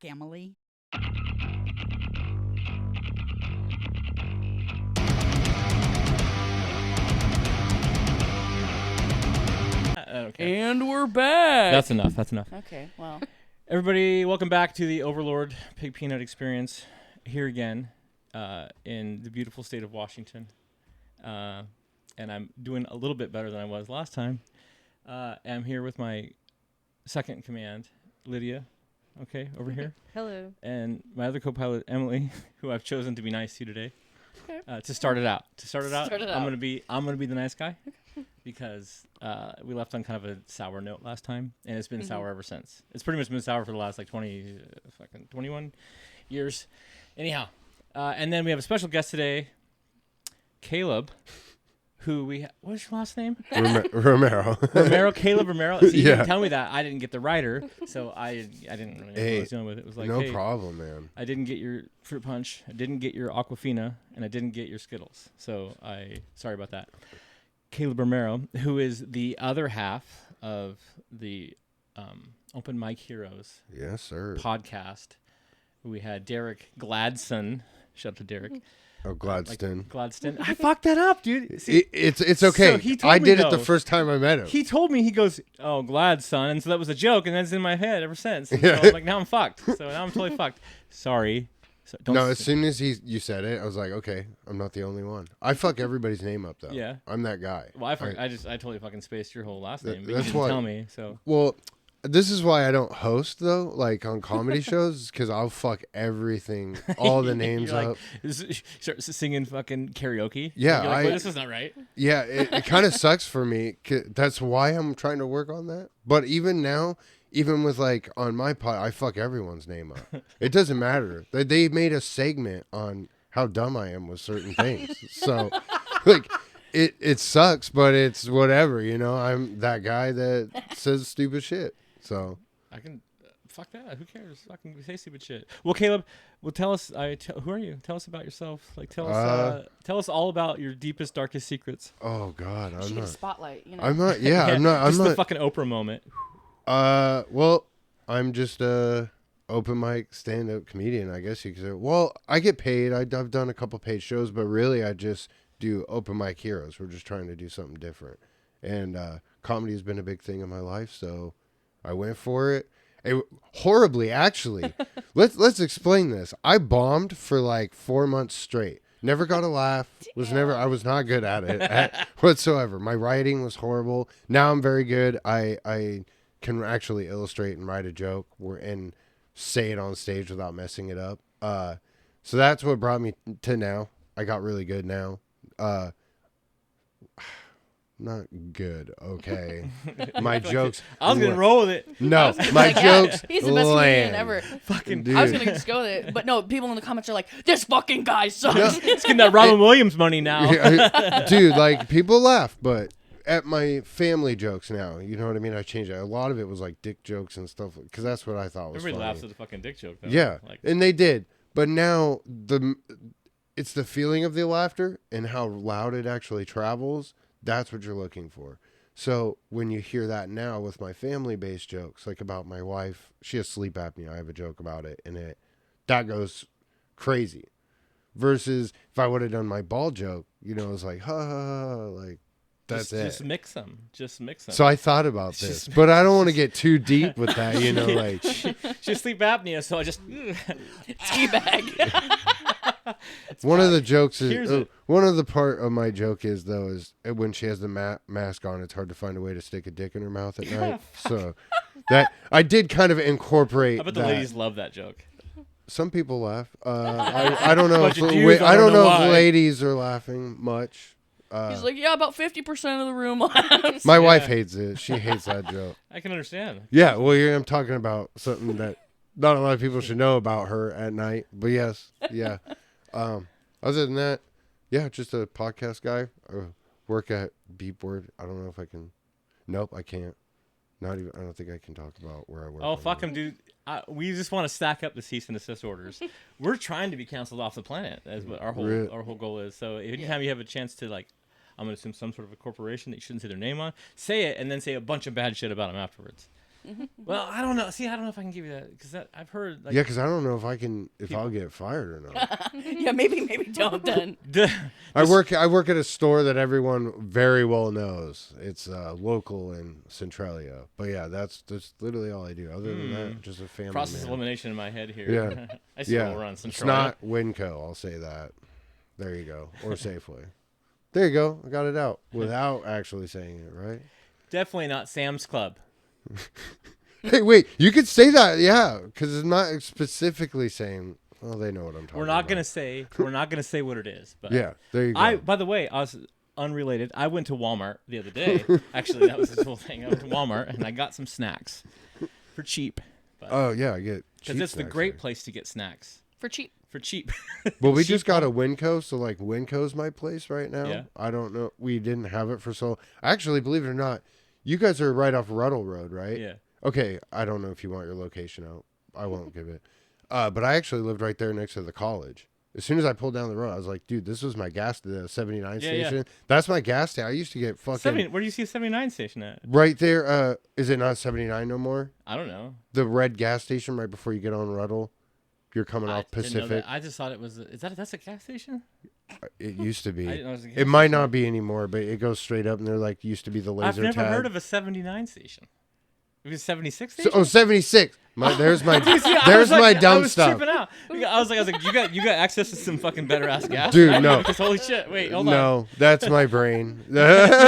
Emily. Okay. And we're back. That's enough. That's enough. Okay, well. Everybody, welcome back to the Overlord Pig Peanut Experience. Here again, in the beautiful state of Washington. And I'm doing a little bit better than I was last time. I'm here with my second in command, Lydia. Okay, over here. Hello. And my other co-pilot, Emily, who I've chosen to be nice to today. Okay. To start it out. Start it I'm out. gonna be the nice guy. Because we left on kind of a sour note last time, and it's been sour ever since. It's pretty much been sour for the last 21 years. Anyhow, and then we have a special guest today, Caleb, who what's your last name? Romero. Caleb Romero. See, you Yeah. didn't tell me that. I didn't get the writer, so I didn't really know what I was dealing with. It was like, no hey, problem, man. I didn't get your fruit punch, I didn't get your Aquafina, and I didn't get your Skittles. So sorry about that. Caleb Romero, who is the other half of the Open Mic Heroes Yes, sir. podcast. We had Derek Gladson. Shout out to Derek. Oh, Gladstone. Gladstone. I fucked that up, dude. See, It's okay. So he told I me, did it though. the first time I met him. he told me, he goes, oh, Gladson. And so that was a joke, and that's in my head ever since. And Yeah. so I'm like, now I'm fucked. So now I'm totally fucked. Sorry. So don't No, as soon as you said it, I was like, okay, I'm not the only one. I fuck everybody's name up though. Yeah. I'm that guy. Well, I totally fucking spaced your whole last name. But you that's didn't why- tell me, so. Well, this is why I don't host though, like on comedy shows, because I'll fuck everything, all the names You're up. Start singing fucking karaoke. Yeah, You're like, I- wait, this is not right. Yeah, it kind of sucks for me. That's why I'm trying to work on that. But even now, even with like on my pod, I fuck everyone's name up. It doesn't matter. They made a segment on how dumb I am with certain things. So, like, it sucks, but it's whatever. You know, I'm that guy that says stupid shit. So I can fuck that. Who cares? Fucking say stupid shit. Well, Caleb, tell us. Who are you? Tell us about yourself. Like, tell us all about your deepest, darkest secrets. oh god, She I'm gets a not. spotlight, you know. I'm not. Yeah, I'm not. I'm Just the not. fucking Oprah moment. Well, I'm just a open mic stand-up comedian, I guess you could say. Well, I get paid. I've done a couple paid shows, but really I just do open mic heroes. We're just trying to do something different. And comedy has been a big thing in my life, so I went for it. Horribly, actually. Let's explain this. I bombed for like 4 months straight. Never got a laugh. I was not good at it whatsoever. My writing was horrible. Now I'm very good. I can actually illustrate and write a joke and say it on stage without messing it up. So that's what brought me to now. I got really good now. Not good, okay. My jokes. I was gonna roll with it. No, my jokes. He's the best comedian land. ever. Fucking. Dude. I was gonna just go with it, but no. People in the comments are like, "This fucking guy sucks." It's getting that Robin Williams money now. Dude, like people laugh, but at my family jokes now, you know what I mean? I changed it. A lot of it was like dick jokes and stuff, because that's what I thought was Everybody funny. laughs at the fucking dick joke, though. Yeah, Like, and they did. But now it's the feeling of the laughter and how loud it actually travels. That's what you're looking for. So when you hear that now with my family-based jokes, like about my wife, she has sleep apnea. I have a joke about it, and that goes crazy. Versus if I would have done my ball joke, you know, it was like, ha, ha, ha, like, that's it. Just mix them. Just mix them. So I thought about this, but I don't want to get too deep with that, you know, like. She has sleep apnea, so I just. Teabag. One of the jokes Here's is it. one of the part of my joke is though is when she has the mask on, it's hard to find a way to stick a dick in her mouth at night. So that I did kind of incorporate. I bet the that. ladies love that joke. Some people laugh. I don't know. Bunch If, of dudes, I don't know why. if ladies are laughing much. He's like, yeah, about 50% of the room laughs. My wife hates it. She hates that joke. I can understand. Yeah, well, I'm talking about something that not a lot of people should know about her at night. But yes, yeah. Other than that, yeah, just a podcast guy. I work at Beepword. I don't know if I can. Nope, I can't. Not even. I don't think I can talk about where I work. Oh, fuck him, dude. We just want to stack up the cease and desist orders. We're trying to be canceled off the planet. That's what our whole goal is. So anytime you have a chance to, like, I'm going to assume some sort of a corporation that you shouldn't say their name on, say it and then say a bunch of bad shit about them afterwards. Well, I don't know. See, I don't know if I can give you that because I've heard. Like, Yeah, because I don't know if I'll get fired or not. Yeah, maybe don't then. I work at a store that everyone very well knows. It's local in Centralia. But yeah, that's literally all I do. Other than that, just a family process man. elimination in my head here. Yeah. I still Yeah, run it's Centralia. not Winco. I'll say that. There you go. Or Safeway. There you go. I got it out without actually saying it, right? Definitely not Sam's Club. Hey, wait. You could say that, yeah, because it's not specifically saying. Well, they know what I'm talking about. We're not gonna say what it is. But Yeah, there you go. By the way, I was unrelated. I went to Walmart the other day. Actually, that was the whole thing. I went to Walmart and I got some snacks for cheap. Oh yeah, I get. Because it's the great place to get snacks For cheap. for cheap. Well, we Cheap just got a Winco, so like Winco's my place right now. Yeah. I don't know. We didn't have it for so. Actually, believe it or not, you guys are right off Ruddle Road, right? Yeah. Okay, I don't know if you want your location out. I won't give it. But I actually lived right there next to the college. As soon as I pulled down the road, I was like, dude, this was my the 79 station. Yeah. That's my gas station. I used to get fucking Where do you see a 79 station at? right there. Is it not 79 no more? I don't know. The red gas station right before you get on Ruddle. You're coming off I didn't know Pacific. that. I just thought it was. That's a gas station? It used to be. I didn't know it was a gas It might station. not be anymore, but it goes straight up, and they're like used to be the laser I've never tag. heard of a 79 station. It was 76 station. 76. There's my I dumb was stuff. tripping out. I was like, you got access to some fucking better ass gas, Dude, I know, no. because holy shit! Wait, hold on. No, that's my brain. You're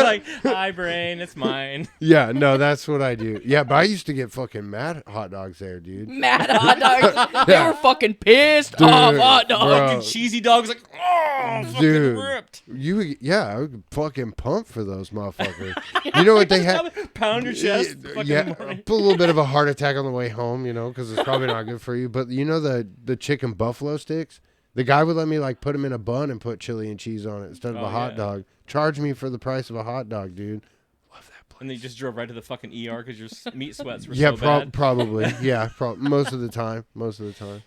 like, hi brain, it's mine. Yeah, no, that's what I do. Yeah, but I used to get fucking mad hot dogs there, dude. Mad hot dogs. They Yeah. were fucking pissed Dude, off hot dogs. bro. Fucking cheesy dogs, like, oh, fucking Dude, ripped. I would fucking pump for those motherfuckers. You know what they had? Pound your chest. Fucking Yeah, morning. put a little bit of a heart attack on the way home, because it's probably not good for you. But you know the chicken buffalo sticks? The guy would let me like put them in a bun and put chili and cheese on it instead of Oh, a hot yeah. dog. Charge me for the price of a hot dog, dude. Love that place. And they just drove right to the fucking ER because your meat sweats were Yeah, so bad. probably. Yeah, most of the time.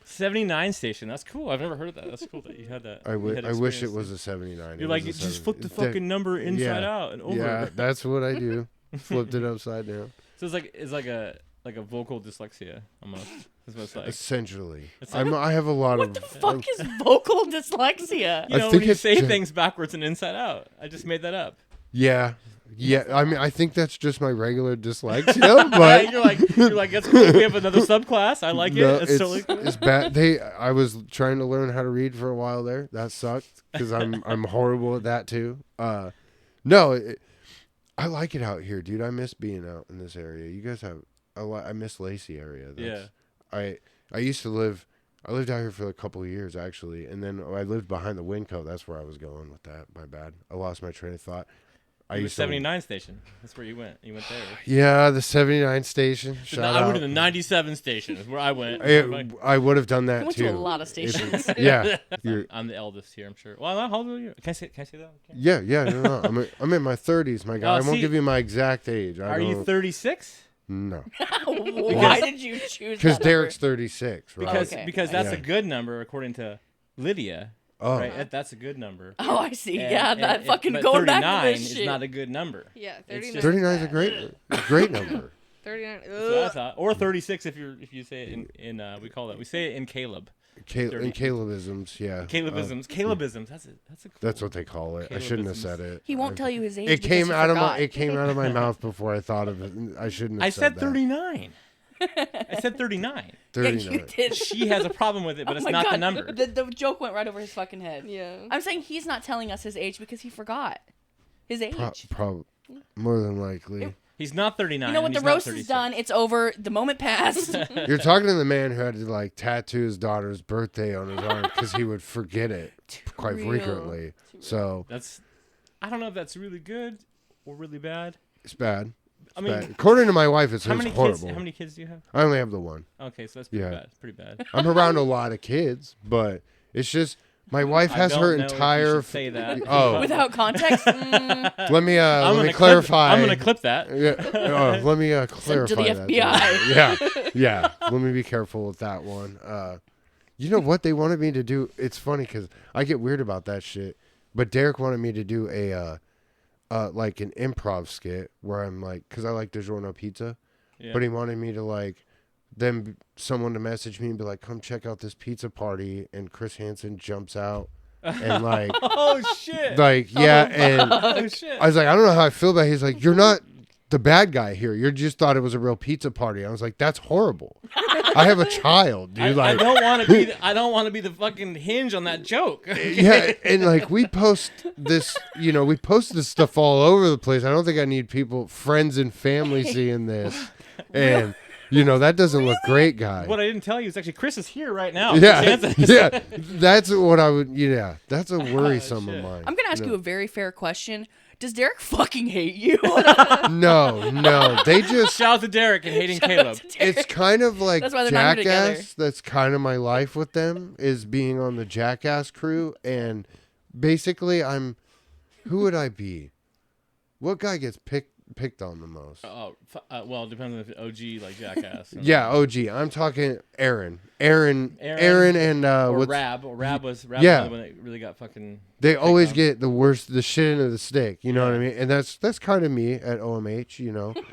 79 station. That's cool. I've never heard of that. That's cool that you had that. I you had wish it experience. was a 79. You're It like, was a just flip the 70. fucking number inside Yeah. out and over. Yeah, that's what I do. Flipped it upside down. So it's like a vocal dyslexia almost. That's what it's like. Essentially, It's I have a lot What of. the fuck is vocal dyslexia? You know, think when you it's say ju- things backwards and inside out. I just made that up. Yeah. I mean, I think that's just my regular dyslexia, but you're like, that's cool. We have another subclass. I like no, it. It's totally cool. it's bad. I was trying to learn how to read for a while there. That sucked because I'm horrible at that too. No, I like it out here, dude. I miss being out in this area. You guys have I miss Lacey area. Yeah. I used to live. I lived out here for a couple of years actually, and then I lived behind the Winco. That's where I was going with that. My bad. I lost my train of thought. I You were used 79 station. That's where you went. You went there. Yeah, the 79 station. Shout I went out. to the 97 station. Is where I went. I would have done that I went too. to a lot of If- stations. yeah, you're, I'm the eldest here. I'm sure. Well, how old are you? Can I say that? Okay. yeah. No. I'm in my 30s, my guy. Oh, I won't see- give you my exact age. Are you 36? No, Why did you choose because that Derek's 36, right? Because that's Yeah. a good number according to Lydia. Oh, Right. That's a good number. number? Oh, I see. And- yeah, and- that and- fucking but going back 39 to this is shit. not a good number. Yeah, It's 39. just- 39 is a great number. 39. That's what I Ugh. thought. Or 36 if you say it in we call it. We say it in Caleb. In Calebisms, yeah. Calebisms. Calebisms. That's a cool. That's what they call it. I shouldn't have Calebisms. said it. He won't tell you his age. It because came he out of forgot. my. It came out of my mouth before I thought of it. I shouldn't have I said that. 39. I said 39. Yeah, you 39. did. She has a problem with it, but Oh it's my not the God. number. The joke went right over his fucking head. Yeah. I'm saying he's not telling us his age because he forgot his age. More than likely. He's not 39. You know what? and The he's not roast is 36. done. It's over. The moment passed. You're talking to the man who had to like tattoo his daughter's birthday on his arm because he would forget it quite real. frequently. So I don't know if that's really good or really bad. it's bad. I mean, Bad. According to my wife, it's how many horrible. kids? How many kids do you have? I only have the one. Okay, so that's pretty Yeah. bad. Pretty bad. I'm around a lot of kids, but it's just my wife has I her don't know if you entire. should say that. Oh. Without context. Let me I'm gonna clarify. I'm gonna clip that. Yeah. Let me clarify the that. FBI. Yeah. Let me be careful with that one. You know what they wanted me to do? It's funny because I get weird about that shit. But Derek wanted me to do a like an improv skit where I'm like, because I like DiGiorno pizza, Yeah. but he wanted me to like, then someone to message me and be like, come check out this pizza party, and Chris Hansen jumps out and like, oh shit. and Oh shit. I was like, I don't know how I feel about it. He's like, you're not the bad guy here. You just thought it was a real pizza party. I was like, that's horrible. I have a child, dude. I Like, don't want to be. I don't want to be the fucking hinge on that joke. yeah, and like we post this, we post this stuff all over the place. I don't think I need people, friends and family seeing this, and that doesn't look great, guy. What I didn't tell you is actually Chris is here right now. Yeah, yeah, that's what I would. Yeah, that's a worrisome of mine. I'm gonna ask you a very fair question. Does Derek fucking hate you? No. They just. Shout out to Derek and hating Caleb. It's kind of like That's why they're not together. Jackass. That's kind of my life with them, is being on the Jackass crew. And basically, who would I be? What guy gets picked on the most? Well, it depends on if OG like Jackass. Yeah, OG. I'm talking Aaron, and or what's, Rab. Rab was the one that really got fucking. They always get the worst, the shit into the stick. You know what I mean? And that's kind of me at OMH.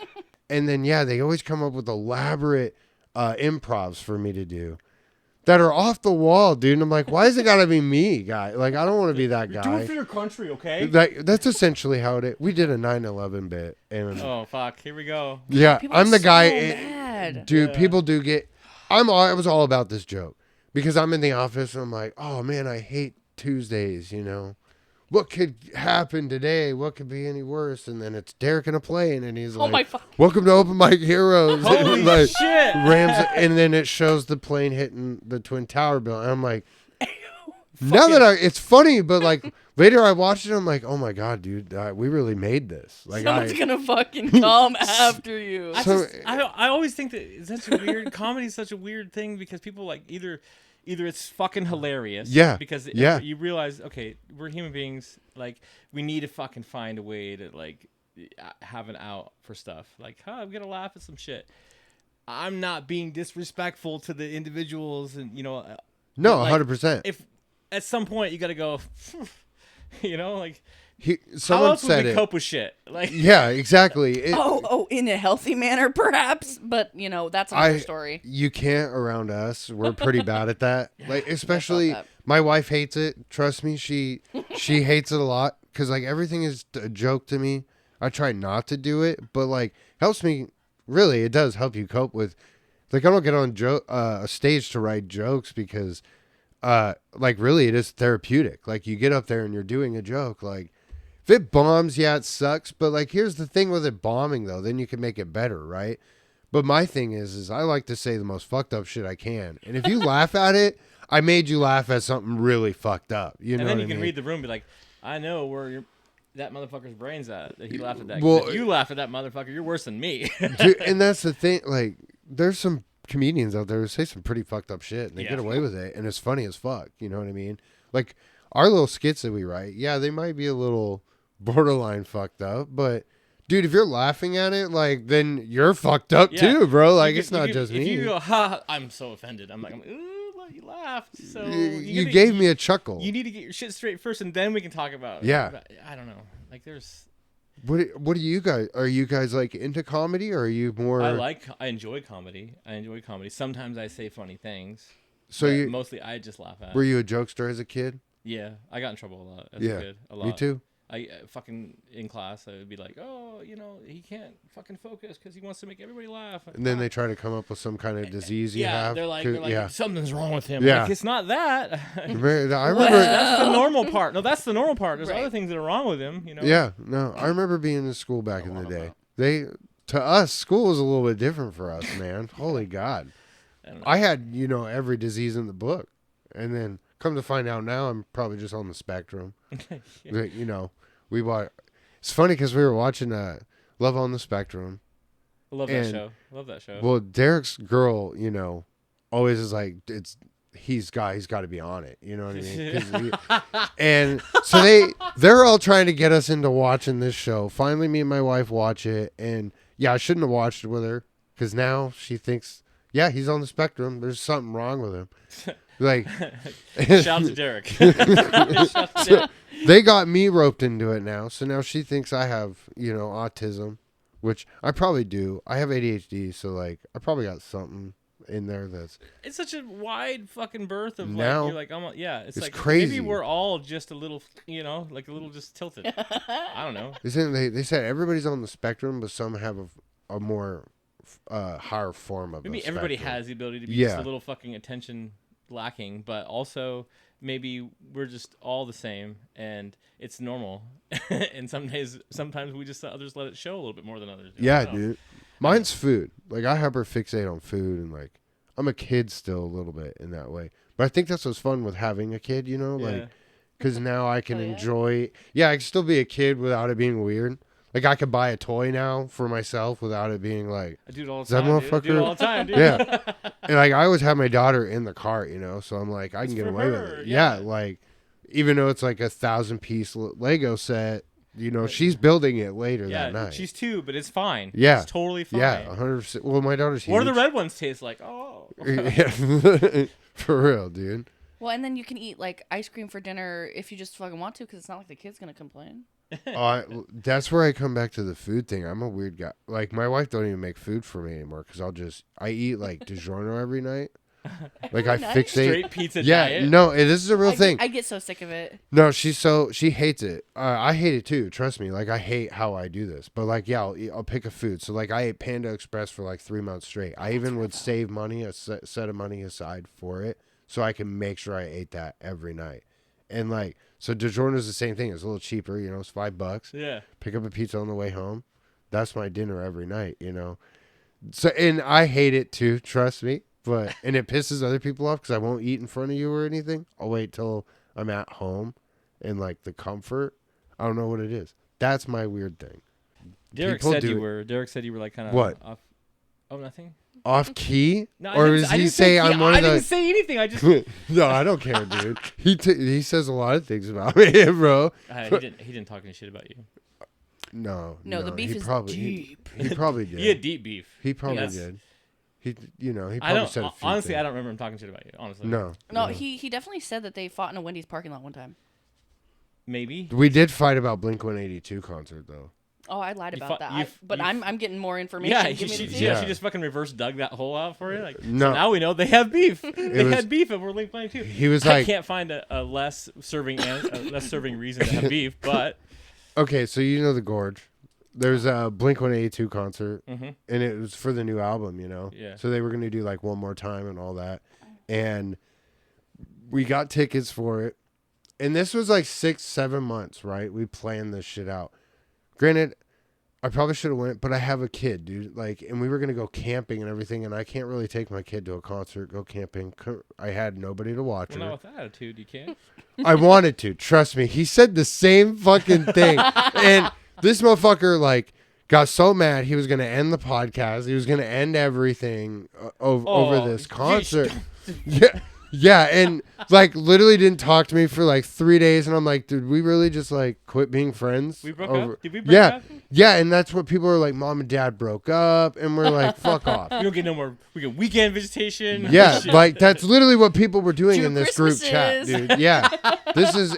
And then they always come up with elaborate improvs for me to do that are off the wall, dude. And I'm like, why is it gotta be me, guy? Like, I don't want to be that guy. Do it for your country, okay? That's essentially how it is. We did a 9/11 bit, and oh fuck, here we go. Yeah, People I'm the are guy. so mad. Dude, people do get. I was all about this joke because I'm in the office and I'm like, oh man, I hate Tuesdays. What could happen today? What could be any worse? And then it's Derek in a plane, and he's like, my fuck. "Welcome to Open Mic Heroes." Holy like, shit! Rams, and then it shows the plane hitting the Twin Tower building. I'm like, now that it's funny, but like later I watched it, I'm like, oh my god, dude, we really made this. Like, Someone's gonna fucking come after you. I always think that it's such a weird comedy is such a weird thing because people like either it's fucking hilarious. Yeah. Because you realize, okay, we're human beings. Like, we need to fucking find a way to, like, have an out for stuff. Like, I'm going to laugh at some shit. I'm not being disrespectful to the individuals and, No, like, 100%. If at some point you got to go, like, Someone how else said would we it. cope with shit? Like, Yeah, exactly. In a healthy manner, perhaps, but that's another story. You can't around us. We're pretty bad at that. Like, especially my wife hates it. Trust me, she hates it a lot because like everything is a joke to me. I try not to do it, but like helps me. Really, it does help you cope with. Like, I don't get on a stage to write jokes because, like, really, it is therapeutic. Like, you get up there and you're doing a joke, like. If it bombs, yeah, it sucks. But, like, here's the thing with it bombing, though. Then you can make it better, right? But my thing is I like to say the most fucked up shit I can. And if you laugh at it, I made you laugh at something really fucked up. You know and then what you can I mean? read the room and be like, I know where that motherfucker's brain's at. That he laughed at that. Well, if you laugh at that motherfucker, you're worse than me. Dude, and that's the thing. Like, there's some comedians out there who say some pretty fucked up shit. And they get away with it. And it's funny as fuck. You know what I mean? Like, our little skits that we write, yeah, they might be a little borderline fucked up, but dude, if you're laughing at it, like, then you're fucked up too, bro. Like, it's not just me. If you go, ha, I'm so offended. I'm like, ooh, you laughed. So you gave me a chuckle. You need to get your shit straight first, and then we can talk about it. Yeah. I don't know. Like, there's. What do you guys? Are you guys like into comedy, or are you more? I enjoy comedy. Sometimes I say funny things. So mostly I just laugh at. Were you a jokester as a kid? Yeah, I got in trouble a lot as a kid. A lot. Me too. I fucking in class I would be like, oh, he can't fucking focus because he wants to make everybody laugh. And then they try to come up with some kind of disease you have. They're like something's wrong with him. Yeah. Like, it's not that. I remember that's the normal part. No, that's the normal part. There's other things that are wrong with him. Yeah, no, I remember being in school back in the day. To us, school was a little bit different for us, man. Holy God, I had every disease in the book, and then come to find out now, I'm probably just on the spectrum. We watch. It's funny because we were watching Love on the Spectrum. I love that show. Well, Derek's girl, always is like, he's got to be on it. You know what I mean? And so they're all trying to get us into watching this show. Finally, me and my wife watch it, and I shouldn't have watched it with her because now she thinks, he's on the spectrum. There's something wrong with him. Like, shout out to Derek. They got me roped into it now, so now she thinks I have, autism, which I probably do. I have ADHD, so like I probably got something in there that's. It's such a wide fucking berth of Now, like you're like it's like crazy. maybe we're all just a little like a little just tilted. I don't know. Isn't they said everybody's on the spectrum, but some have a more higher form of. Maybe the everybody spectrum. has the ability to be just a little fucking attention lacking, but also maybe we're just all the same and it's normal. And sometimes we just others let it show a little bit more than others. Yeah, dude. Mine's food. Like I hyper fixate on food, and like I'm a kid still a little bit in that way. But I think that's what's fun with having a kid, you know, like because now I can enjoy. Yeah, I can still be a kid without it being weird. Like I could buy a toy now for myself without it being like. I do it all the time. I do it all the time, dude. Yeah, and like I always have my daughter in the cart, you know, so I'm like I can get away with it. Yeah, like even though it's like 1,000-piece Lego set. You know, she's building it later that night. She's 2, but it's fine. Yeah. It's totally fine. Yeah, 100%. Well, my daughter's huge. What do the red ones taste like? Oh. Yeah. For real, dude. Well, and then you can eat, like, ice cream for dinner if you just fucking want to, because it's not like the kid's going to complain. That's where I come back to the food thing. I'm a weird guy. Like, my wife don't even make food for me anymore, because I eat, like, DiGiorno every night. Like I fixate straight pizza diet. No, this is a real thing. I get so sick of it. No, she hates it. I hate it too. Trust me. Like I hate how I do this. But like, yeah, I'll pick a food. So like, I ate Panda Express for like 3 months straight. I even would save money, a set of money aside for it, so I can make sure I ate that every night. And like, so DiGiorno's the same thing. It's a little cheaper. You know, it's $5. Yeah. Pick up a pizza on the way home. That's my dinner every night. You know. So and I hate it too. Trust me. And it pisses other people off because I won't eat in front of you or anything. I'll wait till I'm at home and like the comfort. I don't know what it is. That's my weird thing. Derek said you were like kind of what? Off. Oh, nothing. Off key? No, or does he say I'm one of the? I didn't say anything. I just. No, I don't care, dude. He says a lot of things about me, bro. He didn't talk any shit about you. No, the beef is deep. He probably did. He had deep beef. He probably did. He probably said a few honestly, things. I don't remember him talking shit about you. Honestly, No, he definitely said that they fought in a Wendy's parking lot one time. Maybe we did fight about Blink-182 concert though. Oh, I lied about that. I'm getting more information. Yeah, she just fucking reverse dug that hole out for you. Like, no. So now we know they have beef. They had beef over Blink-182. He was I can't find a less serving reason to have beef, but okay. So you know the Gorge. There's a Blink-182 concert, mm-hmm. and it was for the new album, you know? Yeah. So they were going to do, like, One More Time and all that. And we got tickets for it. And this was, like, 6-7 months, right? We planned this shit out. Granted, I probably should have went, but I have a kid, dude. Like, and we were going to go camping and everything, and I can't really take my kid to a concert, go camping. I had nobody to watch her. Not with that attitude, you can't. I wanted to. Trust me. He said the same fucking thing. And... this motherfucker, like, got so mad he was going to end the podcast. He was going to end everything over this concert. Yeah, and, like, literally didn't talk to me for, like, 3 days. And I'm like, did we really just, like, quit being friends? We broke up? Did we break up? Yeah, and that's what people are like, Mom and Dad broke up. And we're like, fuck off. We don't get no more. We get weekend visitation. Yeah, like, that's literally what people were doing in this group chat, dude. Yeah.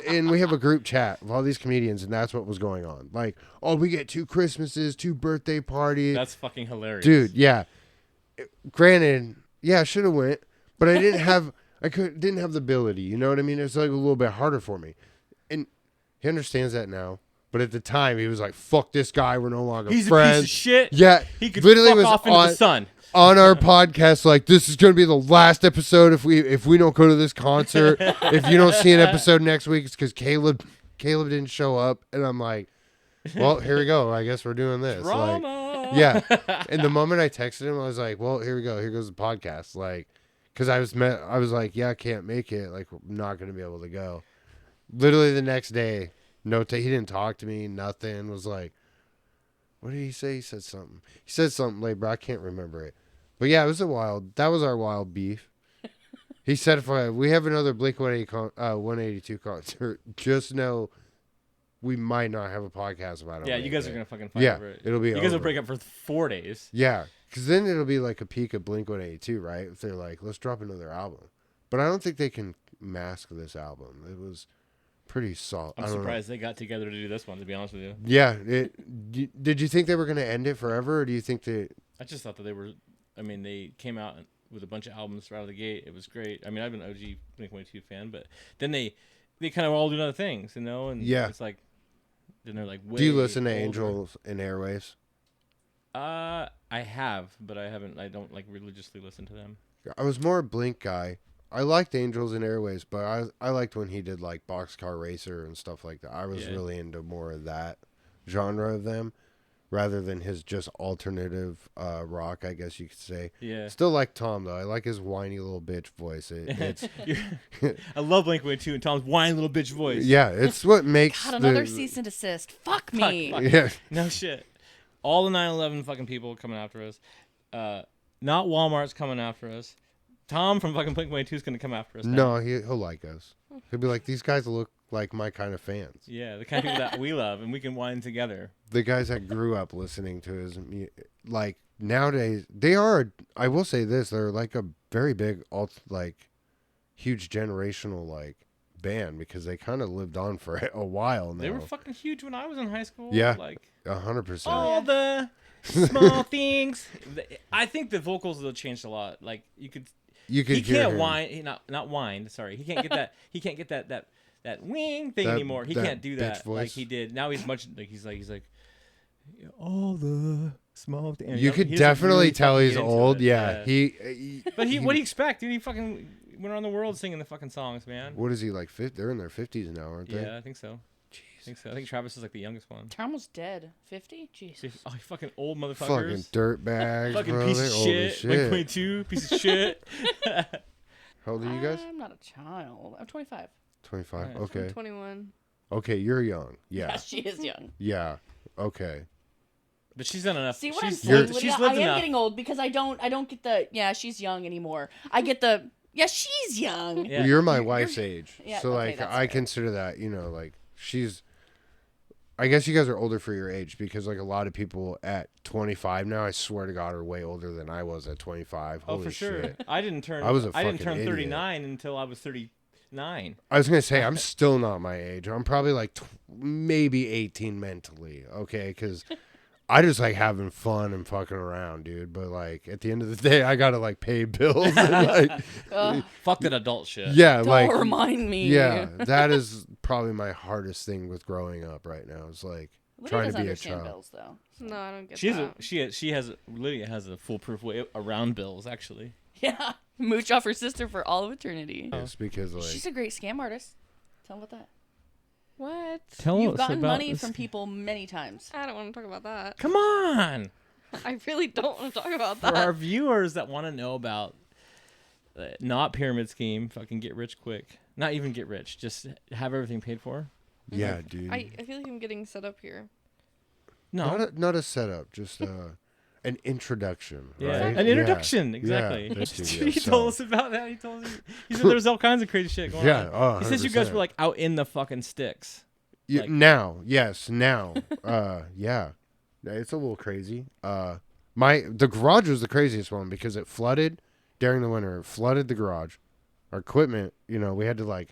And we have a group chat of all these comedians, and that's what was going on. Like, oh, we get 2 Christmases, 2 birthday parties. That's fucking hilarious. Dude, yeah. Granted, yeah, I should have went, but I didn't have the ability, you know what I mean? It's like a little bit harder for me. And he understands that now. But at the time, he was like, fuck this guy, we're no longer friends. He's a piece of shit. Yeah. He could literally fuck off into the sun. On our podcast, like, this is going to be the last episode if we don't go to this concert. If you don't see an episode next week, it's because Caleb didn't show up. And I'm like, well, here we go. I guess we're doing this. Drama. Like, yeah. And the moment I texted him, I was like, well, here we go. Here goes the podcast. Like, because I was like, yeah, I can't make it. Like, I'm not going to be able to go. Literally the next day, he didn't talk to me, nothing. Was like, what did he say? He said something late, but I can't remember it. But yeah, that was our wild beef. He said, if we have another Blink-182 concert, just know we might not have a podcast about it. Yeah, you guys are going to fucking fight over it. It'll be You guys will break up for 4 days. Yeah, because then it'll be like a peak of Blink-182, right? If they're like, let's drop another album. But I don't think they can mask this album. pretty solid. I'm surprised they got together to do this one, to be honest with you. Yeah. Did you think they were going to end it forever, or do you think they... I just thought that they were... I mean, they came out with a bunch of albums right out of the gate. It was great. I mean, I've been an OG Blink-182 fan, but then they kind of all do other things, you know? And it's like... Then they're like way Do you listen to older. Angels in Airwaves? I have, but I haven't. I don't like religiously listen to them. I was more a Blink guy. I liked Angels in Airwaves, but I liked when he did like Boxcar Racer and stuff like that. I was really into more of that genre of them, rather than his just alternative rock, I guess you could say. Yeah. Still like Tom though. I like his whiny little bitch voice. It's I love Blink-182 and Tom's whiny little bitch voice. yeah, it's what makes God, another cease and desist. Fuck me. Fuck. Yeah. No shit. All the 9/11 fucking people coming after us. Not Walmart's coming after us. Tom from fucking Blink-182 is gonna come after us. No, he'll like us. He'll be like, these guys look like my kind of fans. Yeah, the kind of people that we love, and we can whine together. The guys that grew up listening to his, like nowadays, they are. I will say this: they're like a very big huge generational band because they kind of lived on for a while now. They were fucking huge when I was in high school. Yeah, like 100%. all the small things. I think the vocals have changed a lot. Like he hear can't him. whine. Not whine. Sorry, he can't get that. He can't get that wing thing anymore. He can't do that voice. like he did. Now he's much like he's like all the small things. You could definitely tell he's old. Yeah, But what do you expect, dude? He fucking went around the world singing the fucking songs, man. What is he like? They're in their 50s now, aren't they? Yeah, I think so. I think Travis is like the youngest one. Tom was dead. 50? Jesus. Oh, you fucking old motherfuckers. Fucking dirtbags, Fucking bro. piece They're of old as shit. Like 22, piece of shit. How old are you guys? I'm not a child. I'm 25. 25. Nice. Okay. I'm 21. Okay, you're young. Yeah. Yeah, she is young. Yeah. Okay. But she's done enough. See what I'm she's saying, lived, Lydia? she's I lived am enough. getting old because I don't get the she's young anymore. I get the she's young. Yeah. Well, you're my wife's age. Yeah, so okay, like that's I fair. consider that, she's I guess you guys are older for your age because like a lot of people at 25 now, I swear to God, are way older than I was at 25. Oh, Holy for sure. shit. I didn't turn I didn't turn turn 39 until I was 39. I was going to say, I'm still not my age. I'm probably like maybe 18 mentally, okay? Because I just like having fun and fucking around, dude. But like at the end of the day, I got to like pay bills. And, like, Fuck that adult shit. yeah, Don't like. remind me. Yeah, that is probably my hardest thing with growing up right now. Is like Lydia trying doesn't to be a understand child. bills though. No, I don't get She that. has Lydia has a foolproof way around bills actually. Yeah, mooch off her sister for all of eternity. It's because like She's a great scam artist. Tell them about that. What? Tell You've gotten money from people many times. I don't want to talk about that. Come on. I really don't want to talk about For that. our viewers that want to know about not pyramid scheme, fucking get rich quick. Not even get rich, just have everything paid for. yeah, dude. I feel like I'm getting set up here. No. Not a setup, just an introduction. Yeah, right? an introduction, Yeah. exactly. Yeah, that too, yeah. He told us about that. He said there was all kinds of crazy shit going Yeah, on. oh, He says you guys 100%. were like out in the fucking sticks. like- now, yes, now, yeah, it's a little crazy. The garage was the craziest one because it flooded during the winter. It flooded the garage. Our equipment, we had to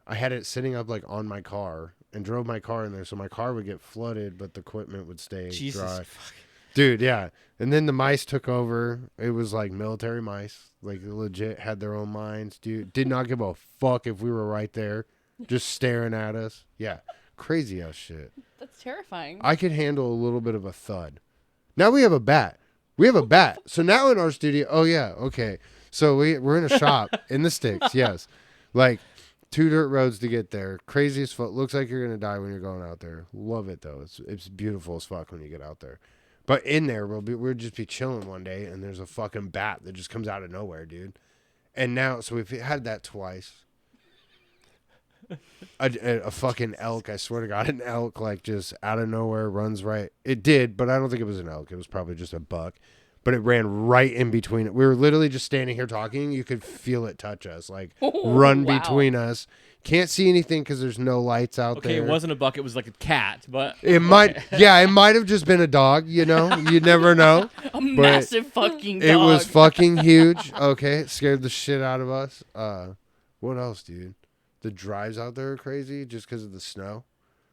I had it sitting up on my car and drove my car in there, so my car would get flooded, but the equipment would stay Jesus. dry. Fuck. Dude, yeah. And then the mice took over. It was like military mice. Like legit had their own minds, dude. Did not give a fuck if we were right there, just staring at us. Yeah. Crazy ass shit. That's terrifying. I could handle a little bit of a thud. Now we have a bat. So now in our studio, oh yeah, okay. So we're in a shop in the sticks, yes. Like 2 dirt roads to get there. Craziest foot. Looks like you're gonna die when you're going out there. Love it though. It's beautiful as fuck when you get out there. But in there, we'll just be chilling one day, and there's a fucking bat that just comes out of nowhere, dude. And now, so we've had that twice. A fucking elk, I swear to God, an elk, just out of nowhere runs right. It did, but I don't think it was an elk. It was probably just a buck. But it ran right in between it. We were literally just standing here talking. You could feel it touch us, run Wow. between us. Can't see anything because there's no lights out Okay, there. it wasn't a buck. It was like a cat, but It might, yeah, it might have just been a dog, You never know. A massive fucking dog. It was fucking huge. Okay, it scared the shit out of us. What else, dude? the drives out there are crazy just because of the snow.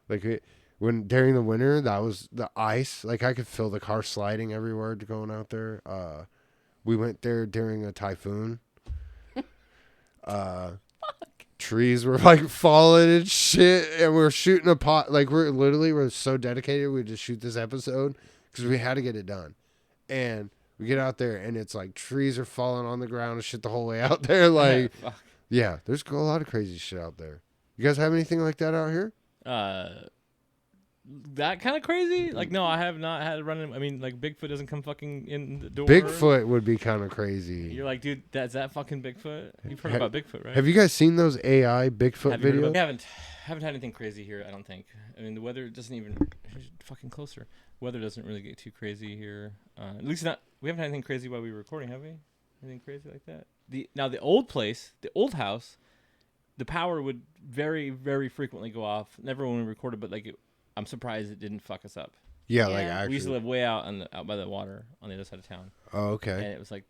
Like when during the winter, that was the ice. Like I could feel the car sliding everywhere going out there. We went there during a typhoon. Trees were like falling and shit, and we were shooting a pot. Like we're so dedicated. We just shoot this episode because we had to get it done. And we get out there, and it's like trees are falling on the ground and shit the whole way out there. Like, yeah, there's a lot of crazy shit out there. You guys have anything like that out here? That kind of crazy? Like, no, I have not had a run. I mean, like, Bigfoot doesn't come fucking in the door. Bigfoot would be kind of crazy. You're like, dude, that's that fucking Bigfoot? You've heard about Bigfoot, right? Have you guys seen those AI Bigfoot videos? We haven't had anything crazy here, I don't think. I mean, the weather doesn't even... Fucking closer. Weather doesn't really get too crazy here. At least not... We haven't had anything crazy while we were recording, have we? Anything crazy like that? Now, the old place, the old house, the power would very, very frequently go off. Never when we recorded, but, like... I'm surprised it didn't fuck us up. Yeah, like actually. We used to live way out by the water on the other side of town. Oh, okay. And it was like,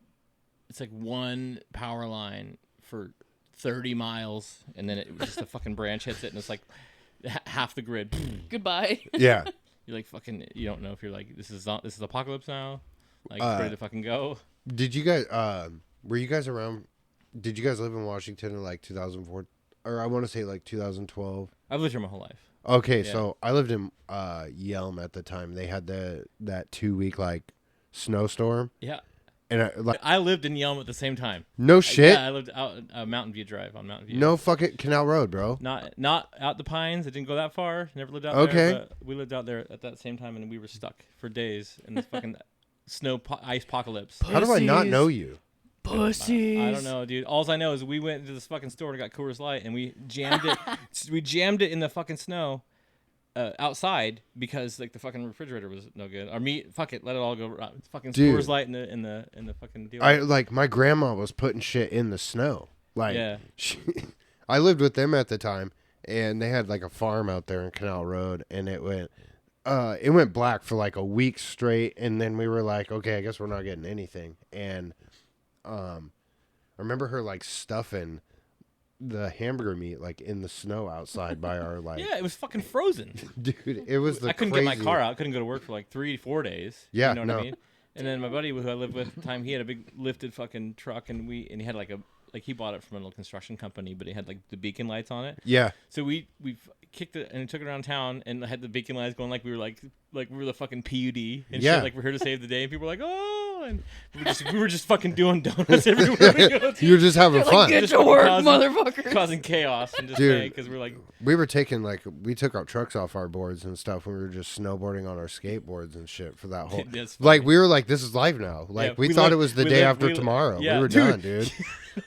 it's like one power line for 30 miles, and then it was just a fucking branch hits it, and it's like half the grid. Goodbye. Yeah. You're like fucking. You don't know if you're like this is apocalypse now, like it's ready to fucking go. Did you guys? Were you guys around? Did you guys live in Washington in like 2004, or I want to say like 2012? I've lived here my whole life. Okay, Yeah. so I lived in Yelm at the time. They had that 2-week like snowstorm, Yeah, and I lived in Yelm at the same time. no shit. Yeah, I lived out Mountain View Drive on Mountain View. No fucking Canal Road, bro. Not out the Pines. It didn't go that far. Never lived out Okay. there. But we lived out there at that same time, and we were stuck for days in this fucking ice apocalypse. How do I not know you? Pussies. I don't know, dude. All I know is we went into this fucking store and got Coors Light, and we jammed it. We jammed it in the fucking snow outside because like the fucking refrigerator was no good. Our meat, fuck it, let it all go. Fucking Dude. Coors Light in the fucking deal. I like my grandma was putting shit in the snow. Like, Yeah. I lived with them at the time, and they had like a farm out there in Canal Road, and it went black for like a week straight, and then we were like, okay, I guess we're not getting anything. And I remember her like stuffing the hamburger meat like in the snow outside by our like. Yeah, it was fucking frozen. Dude, it was the I couldn't crazy... get my car out. Couldn't go to work for like 3-4 days. Yeah, you know what no. I mean. And then my buddy who I lived with at the time, he had a big lifted fucking truck, and he had like he bought it from a little construction company, but it had like the beacon lights on it. Yeah. So we kicked it and took it around town and had the beacon lights going like we were the fucking PUD and Yeah. shit, like we're here to save the day, and people were like, oh, and we were just fucking doing donuts everywhere we go. You were just having fun. Get Just to work, causing- motherfucker. causing chaos and just Dude. because we're like, We were taking we took our trucks off our boards and stuff. We were just snowboarding on our skateboards and shit for that whole. That's Like funny. we were like, this is life now. Like Yeah, we we thought lived- it was the we day lived- after we- tomorrow. yeah, we were dude. done, dude.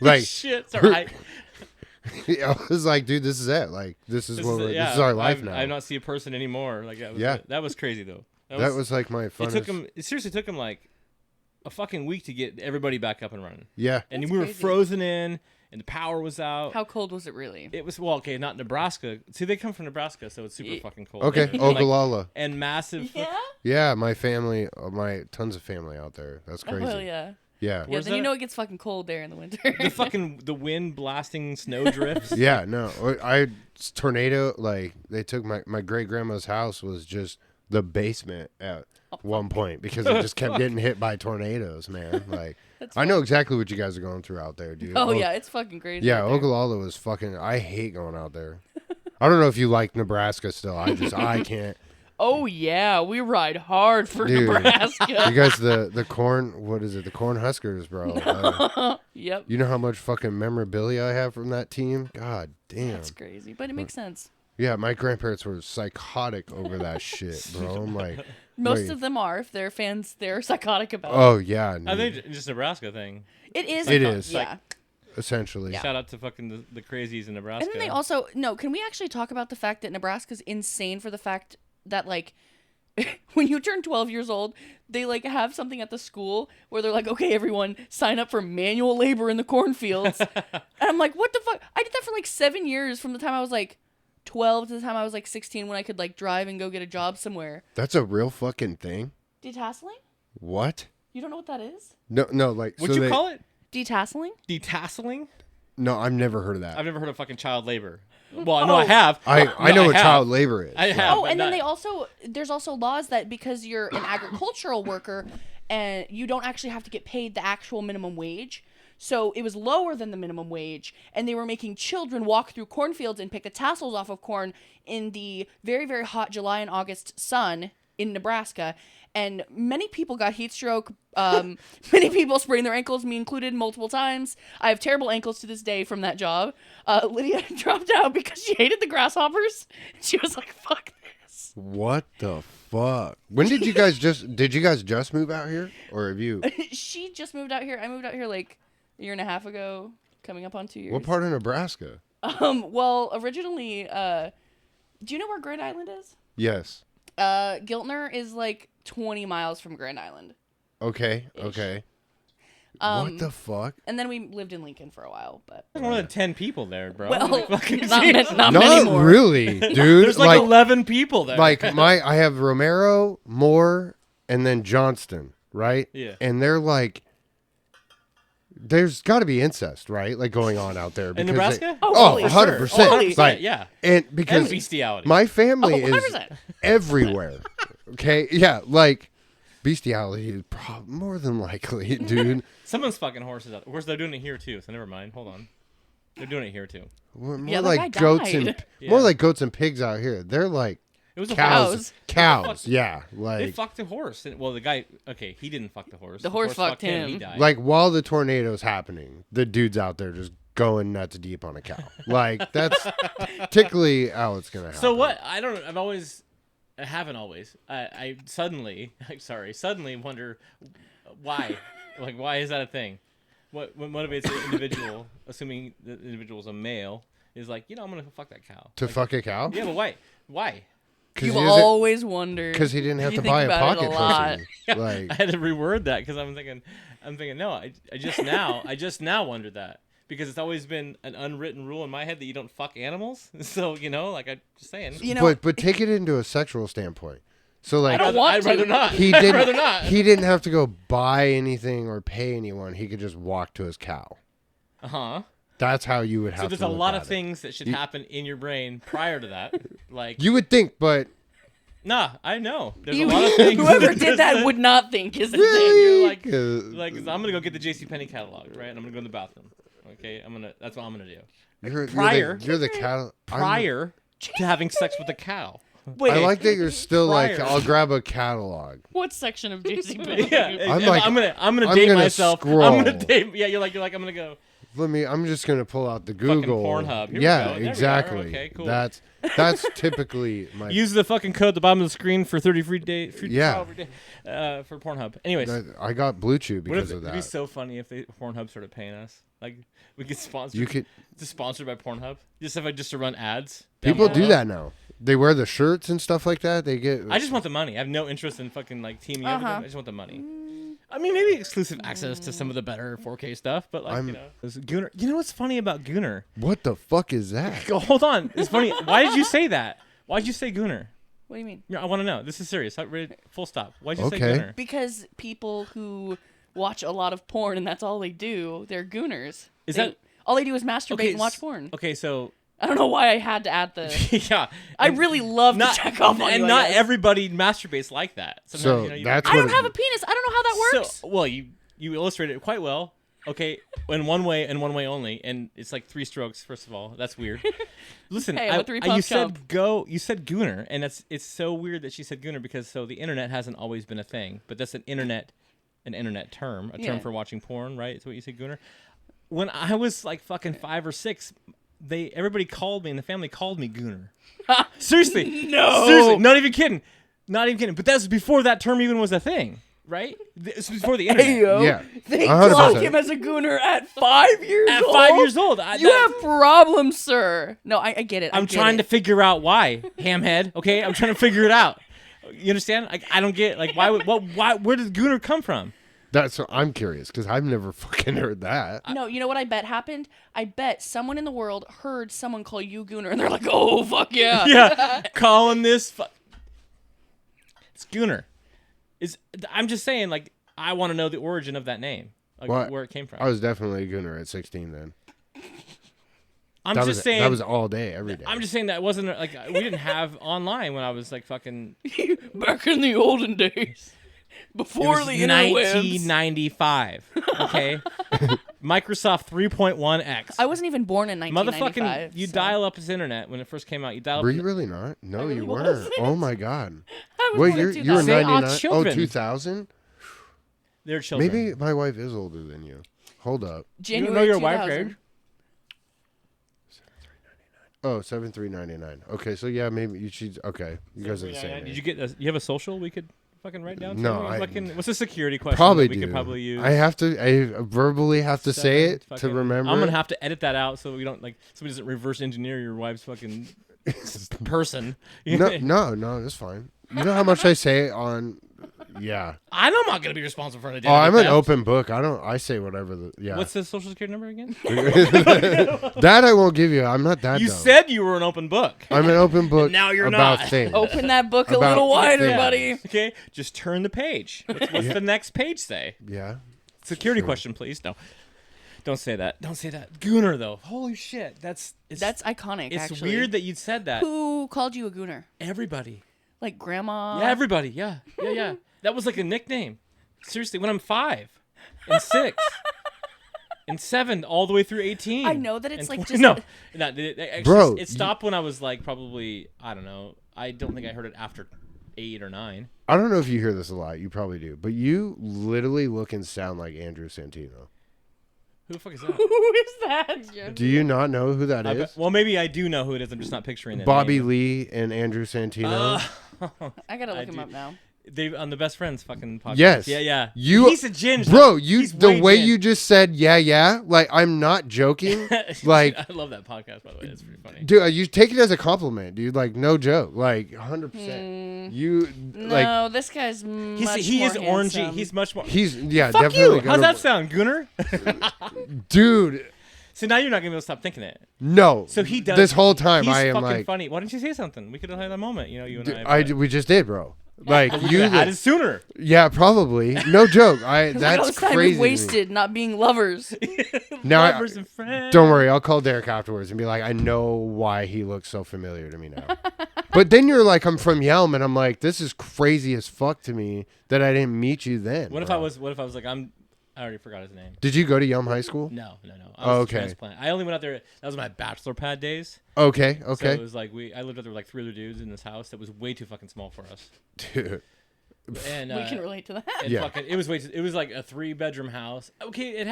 Like shit, it's all right. I was like, dude, this is it. Like this is this is our life now. I've not seen a person anymore. Like that was Yeah. that was crazy though. That was like my funnest. It seriously took him like a fucking week to get everybody back up and running. Yeah. And That's we were crazy. frozen in, and the power was out. How cold was it really? It was okay, not Nebraska. See, they come from Nebraska, so it's super fucking cold. Okay. And, Ogallala. and massive. Yeah. Yeah, my family, my tons of family out there. That's Oh, crazy. hell yeah. Yeah. Yeah, Where's then you that? know it gets fucking cold there in the winter. The wind blasting snow drifts. Yeah, no. Tornado, like they took my great grandma's house was just the basement at one point because it just kept getting hit by tornadoes, man. Like I know exactly what you guys are going through out there, dude. Oh yeah, it's fucking crazy. Yeah, out there. Ogallala was fucking. I hate going out there. I don't know if you like Nebraska still. I can't. Oh yeah, we ride hard for Dude. Nebraska. You guys, the corn. What is it? The Corn Huskers, bro. Yep. You know how much fucking memorabilia I have from that team? God damn. That's crazy, but it makes sense. Yeah, my grandparents were psychotic over that shit, bro. I'm like, Most wait. of them are. If they're fans, they're psychotic about it. Oh yeah, I think it's just a Nebraska thing. It is. It is. Yeah. essentially. Yeah. Shout out to fucking the crazies in Nebraska. And then they also can we actually talk about the fact that Nebraska's insane for the fact that like when you turn 12 years old, they like have something at the school where they're like, okay, everyone sign up for manual labor in the cornfields. And I'm like, what the fuck? I did that for like 7 years from the time I was like 12 to the time I was like 16 when I could like drive and go get a job somewhere. That's a real fucking thing. Detasseling? What? You don't know what that is? No, like What'd so you call it? Detasseling? Detasseling? No, I've never heard of that. I've never heard of fucking child labor. Well, no, I have. I know what child labor is. I have. Oh, but and then not- there's also laws that because you're an agricultural worker and you don't actually have to get paid the actual minimum wage. So it was lower than the minimum wage, and they were making children walk through cornfields and pick the tassels off of corn in the very, very hot July and August sun in Nebraska. And many people got heat stroke. Many people sprained their ankles, me included, multiple times. I have terrible ankles to this day from that job. Lydia dropped out because she hated the grasshoppers. She was like, fuck this. What the fuck? When did you guys just move out here? Or have you? She just moved out here. I moved out here like a year and a half ago, coming up on 2 years. What part of Nebraska? Well, originally, do you know where Grand Island is? Yes. Giltner is like 20 miles from Grand Island. Okay. Ish. Okay. What the fuck? And then we lived in Lincoln for a while, but There's more than 10 people there, bro. well, Like, fucking not seriously. many Not more. really, dude. There's like 11 people there. I have Romero, Moore, and then Johnston, right? Yeah. And they're like, there's got to be incest, right? Like going on out there. in because Nebraska? Oh, for 100%. Oh, 100%, Like, yeah. And And because bestiality. my family is 100%. everywhere. Okay? Yeah, like bestiality is more than likely, dude. Someone's fucking horses out. Of course, they're doing it here too, so never mind. Hold on. They're doing it here too. More Yeah, that like guy goats died. and Yeah. more like goats and pigs out here. They're like It was a cows. horse. Cows. Yeah, They like fucked the horse. And, well, the guy. Okay, he didn't fuck the horse. The horse fucked him. He died. like while the tornado's happening, the dude's out there just going nuts deep on a cow. Like that's typically how it's gonna happen. So what? I don't. I haven't always. I suddenly. I'm sorry. Suddenly wonder why. Like, why is that a thing? What motivates an individual, assuming the individual's a male, is like, I'm gonna fuck that cow. To Like, fuck a cow? Yeah, but why? Why? You always wonder. Because he didn't have You to think buy a about it pocket a lot. pussy. Like I had to reword that because I'm thinking no. I just now wondered that because it's always been an unwritten rule in my head that you don't fuck animals. So like I'm just saying. You know, but take it into a sexual standpoint. So like don't want I'd to. rather not. he I'd didn't rather not. he didn't have to go buy anything or pay anyone. He could just walk to his cow. Uh-huh. That's how you would have So to there's a look lot at of it. things that should happen in your brain prior to that. Like, You would think, but nah, I know. There's You- a lot of things. whoever did that would not think is the thing. really, You're like, Uh, I'm gonna go get the JCPenney catalog, right? And I'm gonna go in the bathroom. Okay, that's what I'm gonna do. you're the cattle. Prior to having sex with a cow. Wait, I like that you're still like, Prior. I'll grab a catalog. what section of JCPenney? Yeah, I'm like, I'm gonna I'm date gonna myself. scroll. I'm gonna date. Yeah, you're like I'm gonna go. I'm just gonna pull out the Fucking Google. Pornhub. Here we Yeah, go. There we are. exactly. Okay, cool. That's typically my. Use the fucking code at the bottom of the screen for 30 free Yeah. trial every day, for Pornhub. Anyways, I got Blue Chew what because if, of it'd be that. so funny if Pornhub started paying us. Like we could sponsor. You could. Just sponsored by Pornhub. Just to run ads. down People do Pornhub. that now. They wear the shirts and stuff like that. They get. I just want the money. I have no interest in fucking like teaming up with Uh-huh. them. I just want the money. I mean, maybe exclusive access to some of the better 4K stuff, but like this Gooner. You know what's funny about Gooner? What the fuck is that? Go, hold on. It's funny. Why did you say that? Why did you say Gooner? What do you mean? Yeah, I want to know. This is serious. Full stop. Why'd you say Okay. Gooner? Because people who watch a lot of porn and that's all they do, they're gooners. Is They- that- all they do is masturbate Okay, and watch porn? Okay, so I don't know why I had to add the. yeah, I really love not to check off on and you, I not guess. everybody masturbates like that. So Sometimes, that's I what don't have a penis. I don't know how that works. So, well, you illustrated it quite well. Okay, in one way and one way only, and it's like 3 strokes. First of all, that's weird. Listen, Hey, I'm a three-puff you said chump. you said Gooner, and it's so weird that she said Gooner because the internet hasn't always been a thing, but that's an internet term, a term Yeah. for watching porn, right? Is what you said, Gooner. When I was like fucking 5 or 6, everybody called me, and the family called me Gooner. Seriously, No. seriously, not even kidding. But that's before that term even was a thing, right? This was before the internet. Hey, yo. Yeah. They 100%. clock him as a gooner at 5 years At old. 5 years old, You have problems, sir. No, I get it. I'm trying to figure out why, hamhead. Okay, I'm trying to figure it out. You understand? Like, I don't get like why? Where did Gooner come from? I'm curious because I've never fucking heard that. No, you know what I bet happened? I bet someone in the world heard someone call you gooner, and they're like, "Oh fuck yeah!" Yeah, calling this. It's Gooner. I'm just saying, like, I want to know the origin of that name, like Well, where it came from. I was definitely a gooner at 16 then. I'm that just saying that was all day, every day. I'm just saying that wasn't like we didn't have online when I was like fucking. Back in the olden days, before It was the interwebs. 1995. Okay, Microsoft 3.1x. I wasn't even born in Motherfucking, 1995. you so. dial up his internet when it first came out. You dial Were up. you really not? No, I really you weren't. wasn't. Oh my god. I was Well, born in you were 2000. Say our 99. Oh, children. 2000. They're children. Maybe my wife is older than you. Hold up. January you don't know your 2000. wife's age? Oh, 7399. Okay, so yeah, maybe you should. Okay, you guys are the same. Did age. you get? You have a social we could fucking write down? No, too? I- Fucking, what's a security question Probably that we do. could probably use? I have to. I verbally have to say Seven it to fucking- remember. I'm it. gonna have to edit that out so we don't like somebody doesn't reverse engineer your wife's fucking person. No, that's fine. You know how much I say on. Yeah. I'm not gonna be responsible for an Oh, identity I'm an theft. open book. I say whatever. Yeah. What's the social security number again? That I won't give you. I'm not that. You dumb. said you were an open book. I'm an open book. Now you're about not. things. Open that book a About little wider, things. buddy. Okay, just turn the page. What's the next page say? Yeah. Security Sure. question, please. No, don't say that. Don't say that. Gooner though. Holy shit, that's iconic. It's actually. weird that you'd said that. Who called you a gooner? Everybody. Like grandma? Yeah, everybody. Yeah. That was like a nickname. Seriously, when I'm 5 and 6 and 7 all the way through 18. I know that it's and like 20 just no. Actually, Bro, it stopped when I was like probably I don't know. I don't think I heard it after 8 or 9. I don't know if you hear this a lot. You probably do, but you literally look and sound like Andrew Santino. Who the fuck is that? Who is that? Yeah. Do you not know who that I is? bet- well, maybe I do know who it is. I'm just not picturing it. Bobby Lee and Andrew Santino. I gotta look him do. up now. They on the Best Friends fucking podcast. Yes. Yeah. You- He's a ginge. Bro, He's the way ginge. you just said yeah, like I'm not joking. Like, I love that podcast by the way. It's pretty funny. dude, you take it as a compliment, dude. Like, no joke. Like, 100%. You like No, this guy's much He more is orangey. handsome. He's much more. he's yeah, Fuck definitely. you. How's that sound, Gooner? dude? So now you're not gonna be able to stop thinking it. No. So he does. This whole time he's I am fucking like, funny. Why didn't you say something? We could have had a moment. You know, you and dude, I. we just did, bro. Like We you, could have had it sooner. yeah, probably. No joke. All That's this time we crazy. to me. wasted not being lovers. Now, Lovers and friends. Don't worry, I'll call Derek afterwards and be like, I know why he looks so familiar to me now. But then you're like, I'm from Yelm, and I'm like, this is crazy as fuck to me that I didn't meet you then. What if bro. I was? What if I was like I already forgot his name. Did you go to Yelm High School? No. I Oh, was okay. a transplant. I only went out there. That was my bachelor pad days. Okay, So okay. it was like I lived out there with like 3 other dudes in this house that was way too fucking small for us. Dude. And We can relate to that. and Yeah. fucking, it was it was like a 3-bedroom house. Okay, it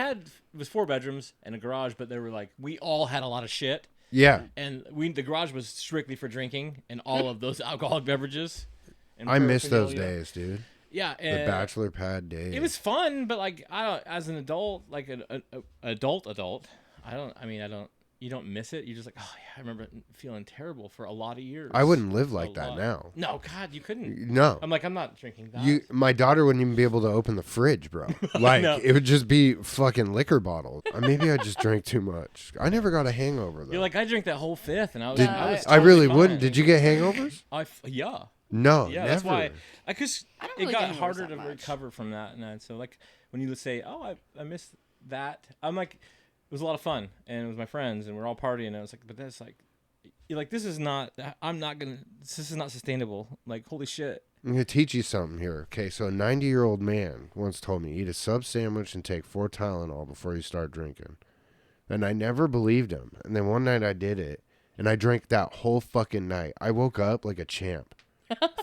was 4 bedrooms and a garage, but they were like we all had a lot of shit, Yeah. and the garage was strictly for drinking and all of those alcoholic beverages. And I miss those paraphernalia. days, dude. Yeah, The and bachelor pad days. it was fun, but like I don't, as an adult, like an adult, I don't. You don't miss it. You're just like, oh yeah, I remember feeling terrible for a lot of years. I wouldn't live A like that lot. now. No, God, you couldn't. No. I'm like, I'm not drinking that. My daughter wouldn't even be able to open the fridge, bro. Like know. it would just be fucking liquor bottles. Maybe I just drank too much. I never got a hangover though. You're like, I drank that whole 5th, and I was. Did, I, was I really totally wouldn't. fine. Did you get hangovers? Yeah. No, Yeah, never. that's why. Because I don't it really got get hangovers harder that to much. recover from that, and so like when you say, oh, I missed that. I'm like, it was a lot of fun, and it was my friends, and we're all partying, and I was like, but that's like. You're like, this is not. I'm not gonna. This is not sustainable. Like, holy shit. I'm gonna teach you something here. Okay, so a 90-year-old man once told me eat a sub sandwich and take 4 Tylenol before you start drinking, and I never believed him. And then one night I did it, and I drank that whole fucking night. I woke up like a champ.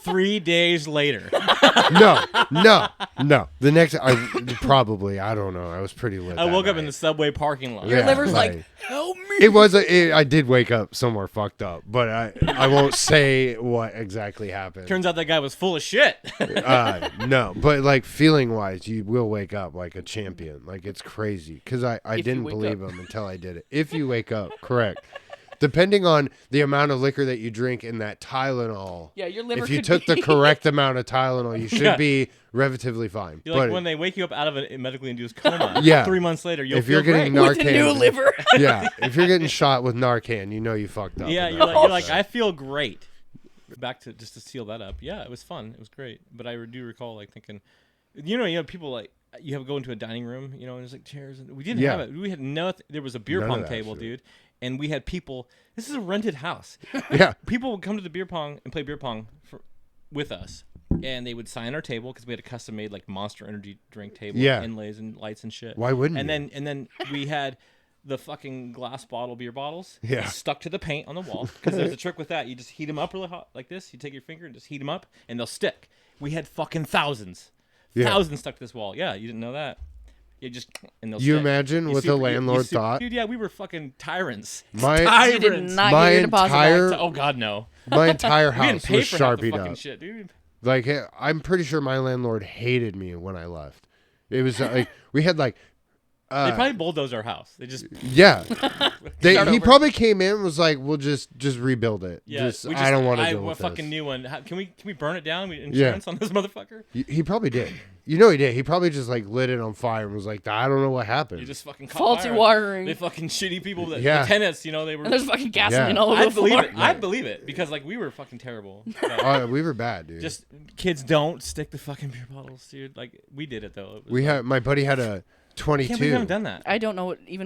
3 days later. No. The next, I don't know. I was pretty lit. I that woke up in night. the subway parking lot. Your Yeah, liver's like, like- help me. It was. I did wake up somewhere fucked up, but I won't say what exactly happened. Turns out that guy was full of shit. No, but like feeling wise, you will wake up like a champion. Like it's crazy because I If you didn't wake believe up. him until I did it. If you wake up, correct. Depending on the amount of liquor that you drink and that Tylenol. Yeah, your liver If you could took the be- correct amount of Tylenol, you should Yeah. be relatively fine. You're but like when they wake you up out of a medically induced coma. Yeah. 3 months later, you'll if you're feel getting great. with a new Narcan, liver. yeah, if you're getting shot with Narcan, you know you fucked up. Yeah, in you're that like, process. I feel great. Back to just to seal that up. Yeah, it was fun. It was great. But I do recall like thinking, you know, people like you have go into a dining room, you know, and there's like chairs, and we didn't Yeah. have it. We had nothing. There was a beer None of pong that table, shit. dude, and we had people. This is a rented house. Yeah. People would come to the beer pong and play beer pong with us, and they would sign our table because we had a custom made like Monster Energy drink table, Yeah. inlays and lights and shit. Why wouldn't and you? then we had the fucking glass bottle beer bottles Yeah. stuck to the paint on the wall because there's a trick with that. You just heat them up really hot like this. You take your finger and just heat them up, and they'll stick. We had fucking thousands stuck to this wall. Yeah, you didn't know that. You just and they'll You stick. imagine what the landlord thought? Dude, yeah, we were fucking tyrants. My Tyrants. You did not My get your deposit entire- back. Oh God, no. my entire We didn't house pay was for half the sharpied fucking up. shit, dude. Like I'm pretty sure my landlord hated me when I left. It was like we had like They probably bulldozed our house. They just yeah. He over. probably came in and was like, "We'll just rebuild it. I don't want to deal a with fucking this." new one. Can we burn it down? Insurance on this motherfucker? He probably did. You know he did. He probably just like lit it on fire and was like, "I don't know what happened." You just fucking caught Faulty fire. wiring. They fucking shitty people. That, Yeah. The tenants, you know, they were. And there's fucking gasoline Yeah. all over I'd the believe floor. it. I'd believe it because like we were fucking terrible. But Oh, we were bad, dude. just kids don't stick the fucking beer bottles, dude. Like we did it though. It was we like, had my buddy had a I can't believe we 22. haven't done that. I don't know what I don't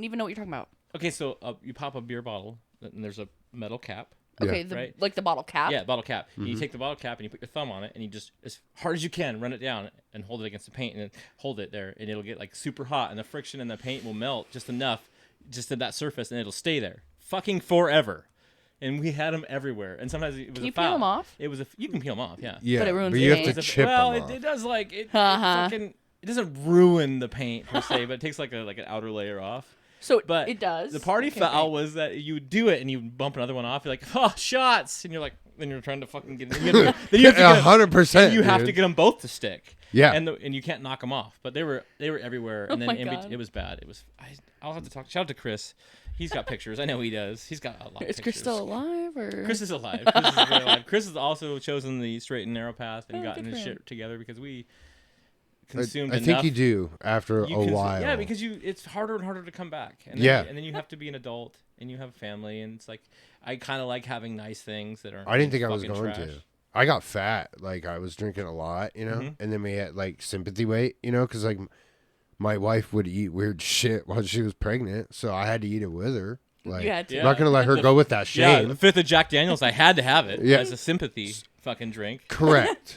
even know what you're talking about. Okay, so you pop a beer bottle and there's a metal cap. Yeah. Okay, Right. like the bottle cap. Yeah, bottle cap. And Mm-hmm. you take the bottle cap and you put your thumb on it and you just as hard as you can run it down and hold it against the paint and then hold it there and it'll get like super hot and the friction in the paint will melt just enough just to that surface and it'll stay there fucking forever. And we had them everywhere. And sometimes it was Can a you foul. peel them off? It was you can peel them off, yeah. Yeah, But it ruins you the have paint. to chip well, them off. it does like it Uh-huh. fucking it doesn't ruin the paint per se, but it takes like an outer layer off. So But it does. The party Okay, foul okay. was that you would do it and you would bump another one off. You're like, oh, shots, and you're like, then you're trying to fucking get. Then you have to get 100%. you have to dude. get them both to stick. Yeah. and you can't knock them off. But they were everywhere, and then my God. it was bad. It was. I'll have to talk. Shout out to Chris. He's got pictures. I know he does. He's got a lot. Is of Chris pictures. still alive or? Chris is alive. Chris is really alive. Chris has also chosen the straight and narrow path and Oh, gotten good his for him. shit together because we consumed I enough. think you do after a while. Yeah, because it's harder and harder to come back. And then, Yeah. and then you have to be an adult and you have a family and it's like I kind of like having nice things that are. I didn't think I was fucking going trash. to. I got fat. Like I was drinking a lot, you know, Mhm. and then we had like sympathy weight, you know, because like my wife would eat weird shit while she was pregnant, so I had to eat it with her. Like You had to. Yeah. I'm not gonna let her go with that Yeah, shame. the fifth of Jack Daniels. I had to have it Yeah. as a sympathy fucking drink. Correct.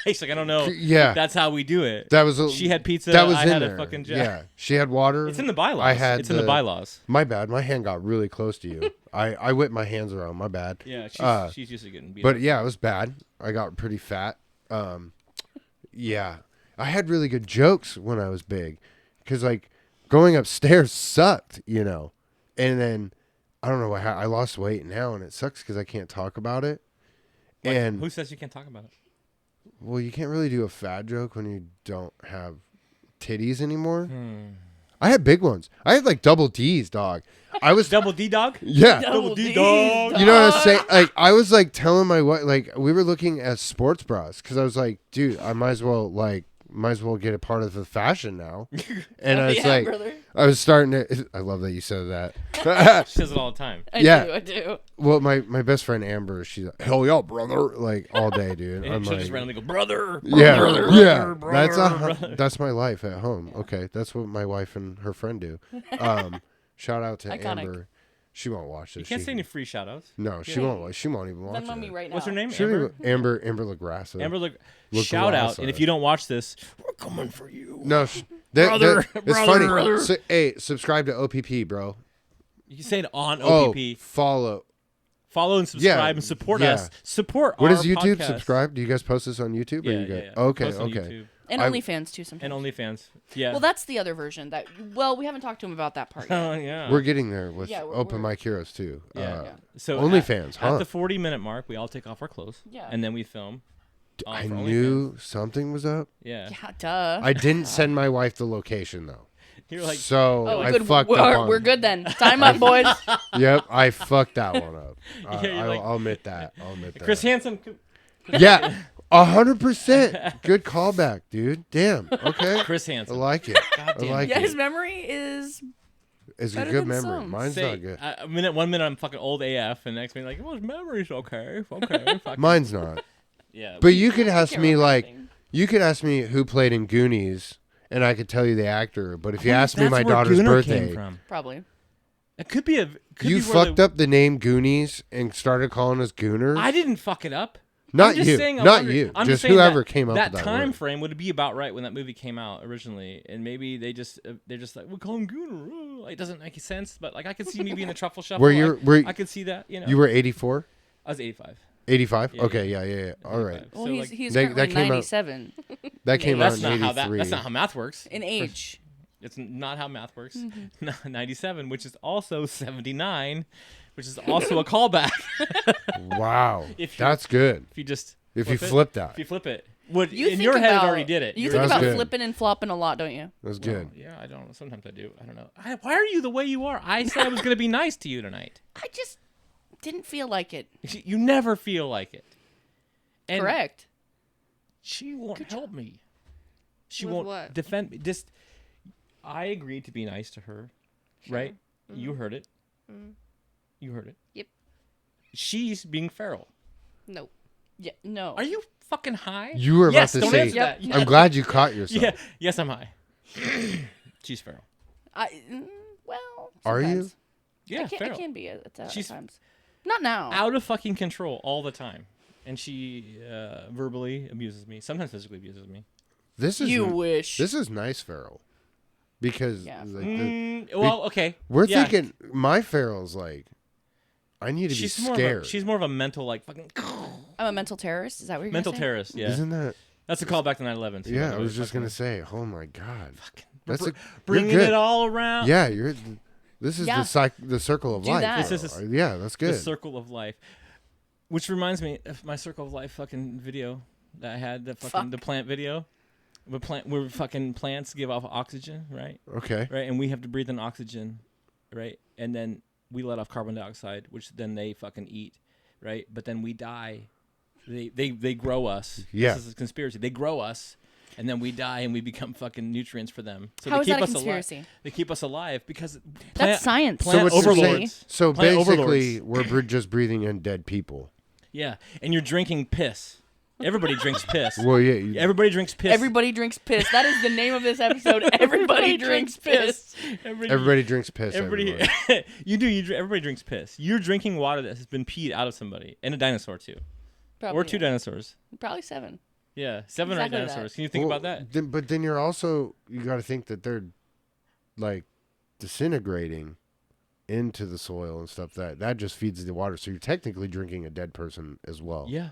He's like, I don't know. Yeah. That's how we do it. That was a, She had pizza. That was I in had there. a fucking Jack. Yeah, she had water. It's in the bylaws. I had it's in the bylaws. My bad. My hand got really close to you. I whipped my hands around. My bad. Yeah, she's used to getting beat But up. yeah, it was bad. I got pretty fat. Yeah, I had really good jokes when I was big, because like going upstairs sucked, you know. And then I don't know what I lost weight now, and it sucks because I can't talk about it. Like, And who says you can't talk about it? well, you can't really do a fat joke when you don't have titties anymore. Hmm. I had big ones. I had like double D's, dog. I was Double D dog. yeah. Double D D's, dog. You know what I'm saying? Like I was like telling my wife, like we were looking at sports bras because I was like, dude, I might as well get a part of the fashion now. And I was Yeah, like, brother. I was starting to. I love that you said that. She says it all the time. I do. Well, my best friend Amber, she's like, hell yeah, brother, like all day, dude. And I'm she'll like, just randomly go, brother. yeah, brother, yeah. brother. That's my life at home. Okay, that's what my wife and her friend do. Shout out to Iconic. Amber. She won't watch this. You can't say any free shout outs. No, she won't. She won't even watch Venmo me it. right now. What's her name? She Amber? Amber Lagrasso. Amber, look, Look shout out. Lagrasso. And if you don't watch this, we're coming for you. No, Brother, it's brother. funny. Hey, subscribe to OPP, bro. You can say it on Oh, OPP. follow. Follow and subscribe Yeah, and support yeah. us. Support What our is YouTube? podcast. Subscribe. Do you guys post this on YouTube? Or Yeah, you guys? yeah. Okay, Post on okay. YouTube. And I- OnlyFans too sometimes. And OnlyFans. Yeah. Well, that's the other version. We haven't talked to him about that part yet. Oh, yeah. We're getting there with Yeah, Open we're- Mic Heroes too. Yeah. Yeah. So OnlyFans, at huh? the 40-minute mark, we all take off our clothes. Yeah. And then we film. I for knew something was up. Yeah. Yeah, duh. I didn't send my wife the location though. You're like, So Oh, I good. fucked we're, up on. we're good then. Time up, boys. Yep, I fucked that one up. Yeah, you're like- I'll admit that. I'll admit that. Chris Hansen. Yeah, 100%. Good callback, dude. Damn. Okay. Chris I Hansen. like it. God I damn like it. Yeah, it. his memory is. It's a better good than memory. some. Mine's Say, not good. one minute I'm fucking old AF, and the next minute like, well, his memory's okay. Okay. fucking- Mine's not. Yeah. But you could ask Can't me remember like, anything. you could ask me who played in Goonies, and I could tell you the actor. But if you ask me That's my where daughter's Gunnar birthday, came from. Probably. It could be a. Could You be where fucked up the name Goonies and started calling us Gooners. I didn't fuck it up. Not I'm just you. saying, Not you. I'm Just saying whoever that, came up that with that time word. frame would be about right when that movie came out originally, and maybe they're just like, we'll call him Gooner. Oh, it doesn't make sense, but like I could see me being the truffle shuffle. I could see that. You know, You were 84? I was 85. 85? Yeah, okay, yeah. yeah. All right. 85. Well, So, he's like, he's That- currently that came out- 97 That came that's out in not 83. how that's not how math works. in age. It's not how math works. Mm-hmm. 97, which is also 79, which is also a callback. Wow. If you- That's good. If you just If you it, flip that. if you flip it, would You in think your head it about- already did it. You You're- think That's about good. flipping and flopping a lot, don't you? That's Well, good. yeah, I don't. Sometimes I do. I don't know. Why are you the way you are? I said I was going to be nice to you tonight. I just didn't feel like it. You never feel like it. And Correct. She won't help me. She With won't what? defend me. Just, I agreed to be nice to her, right? You heard it. You heard it. Yep. She's being feral. Nope. Yeah. No. Are you fucking high? You were about Yes, to don't say, answer that. I'm glad you caught yourself. Yeah. Yes, I'm high. She's feral. Well. Are you? sometimes. Yeah, I feral. can be at She's times. Not now. Out of fucking control all the time. And she verbally abuses me. Sometimes physically abuses me. This is You wish. This is nice, Farrell. Because Yeah. like, Well, okay. we're Yeah. thinking my Farrell's like, I need to She's be more scared. of a, she's more of a mental like fucking I'm a mental terrorist. Is that what you're mental gonna say? terrorist. Yeah, Isn't that? that's a callback to 9/11. Too, Yeah, by I the was way. just Fucking- gonna say. Oh my god. fucking That's br- a, bringing you're good. it all around. Yeah, you're. This is Yeah. the circle of Do life. that. This is Farrell. Yeah, that's The good. circle of life, which reminds me of my circle of life fucking video that I had. The fucking the plant video. Where fucking plants give off oxygen, right? Okay. Right, and we have to breathe in oxygen, right? And then we let off carbon dioxide, which then they fucking eat, right? But then we die. They grow us. Yeah. This is a conspiracy. They grow us, and then we die, and we become fucking nutrients for them. So How they is keep that a us conspiracy? alive. They keep us alive because That's science. Plant what you're saying- overlords. So Plant basically, overlords. we're just breathing in dead people. Yeah, and you're drinking piss. Everybody drinks piss. Well, yeah. You, Everybody drinks piss. Everybody drinks piss. That is the name of this episode. Everybody drinks piss. everybody drinks piss. Everybody, everywhere. everybody drinks piss. You're drinking water that has been peed out of somebody, and a dinosaur too, Probably, or two yeah. dinosaurs. Probably 7. Yeah, 7 or 8 Exactly that. dinosaurs. Can you think Well, about that? But then you're also you got to think that they're like disintegrating into the soil and stuff. That just feeds the water. So you're technically drinking a dead person as well. Yeah,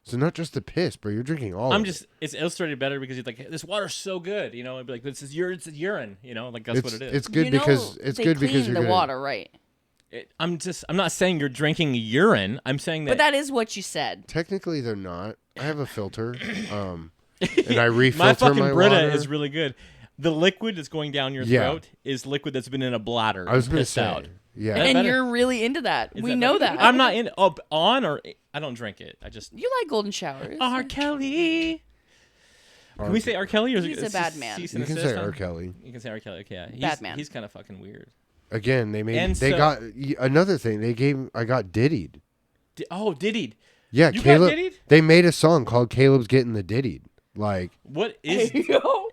So not just the piss, but you're drinking all. I'm of just. It. It's illustrated better because you're like, this water's so good. You know, it'd be like, this is urine. You know, like that's It's, what it is. it's good You know, because it's they good clean because you're the gonna, water, right? I'm not saying you're drinking urine. I'm saying that. But that is what you said. Technically, they're not. I have a filter, and I refilter my fucking Brita water. is really good. The liquid that's going down your Yeah. throat is liquid that's been in a bladder. I was and gonna pissed say, out. yeah. That And better? you're really into that. Is We that know better? that. I'm not in on or I don't drink it. I just You like golden showers. R. Kelly. Can we say R. Kelly or He's a bad man. cease and You can desist say on- R. Kelly. You can say R. Kelly. Okay, yeah. Bad man. He's kind of fucking weird. Again, they And they so- got another thing. I got diddied. Diddied. Yeah, You got Caleb. diddied? They made a song called "Caleb's Getting the Diddied." Like What is? Yo.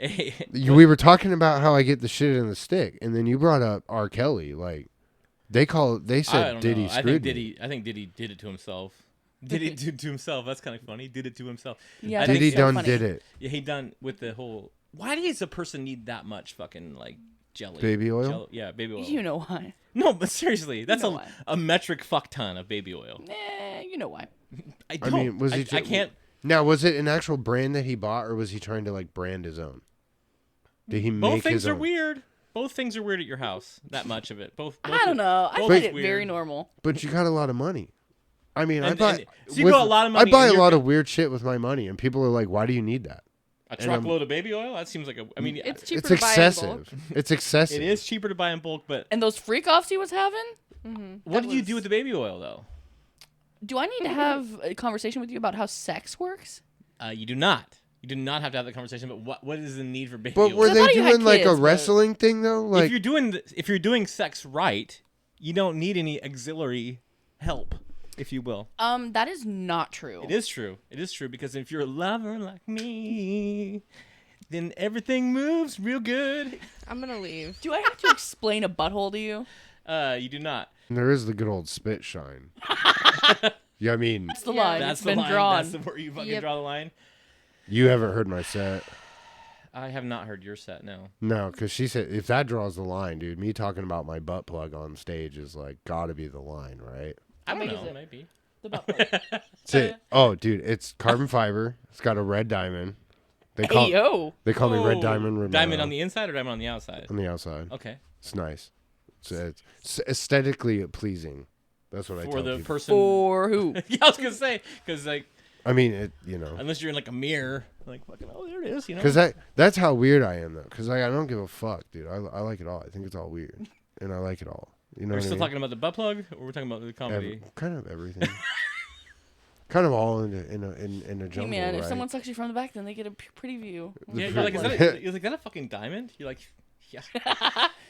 we were talking about how I get the shit in the stick, and then you brought up R. Kelly. Like they I said don't Diddy know. I screwed think me. Diddy did it to himself. Did it to himself? That's kind of funny. Did it to himself. Yeah, I that's think Diddy so done funny. did it. Yeah, he done with the whole. Why does a person need that much fucking like jelly? Baby oil? Yeah, baby oil. You know why. No, but seriously, that's know why. a metric fuck ton of baby oil. You know why. I I don't. mean, was he? I can't. Now, was it an actual brand that he bought, or was he trying to like brand his own? Did he Both make things his are own? weird. Both things are weird at your house. That much of it. Both. I don't know. I both find is it weird. very normal. But you got a lot of money. I mean, I And- buy. and- so you got a lot of money I buy and a you're lot good- of weird shit with my money, and people are like, "Why do you need that?" A and I'm- truckload of baby oil? That seems like a. I mean, It's cheaper It's to buy in bulk. excessive. It's excessive. it is cheaper to buy in bulk, but And those freak offs he was having? what do you do with the baby oil though? Do I need to have a conversation with you about how sex works? You do not. You do not have to have that conversation. But what is the need for baby But oil? were I they thought you had doing like a kids, but- wrestling thing though? Like, if you're doing sex right, you don't need any auxiliary help, if you will. That is not true. It is true. It is true because if you're a lover like me, then everything moves real good. I'm gonna leave. Do I have to explain a butthole to you? You do not. And there is the good old spit shine. Yeah, I mean, That's the Yeah. line. That's It's the been line. drawn. That's where you fucking Yep. draw the line. you haven't heard my set. I have not heard your set. No. No, because she said if that draws the line, dude, me talking about my butt plug on stage is like got to be the line, right? I How don't big is know. it? Maybe. The butt plug. That's it. Oh, dude, it's carbon fiber. It's got a red diamond. They call Hey, yo. they call me Red Oh, Diamond Romero. Diamond on the inside or diamond on the outside? on the outside. Okay. It's nice. It's aesthetically pleasing. That's what I For tell the people. person. For who? Yeah, I was gonna say because like I mean, it. You know, unless you're in like a mirror, like fucking oh there it is, you know. because that's how weird I am though. Because I don't give a fuck, dude. I like it all. I think it's all weird, and I like it all. You know, We're what I still mean? talking about the butt plug, or we're talking about the comedy. Kind of everything. Kind of all in a Hey, jumble, man, right? if someone sucks you from the back, then they get a pretty view. Yeah, The you're like, is butt that plug. you're like, is that a fucking diamond? You're like, yeah,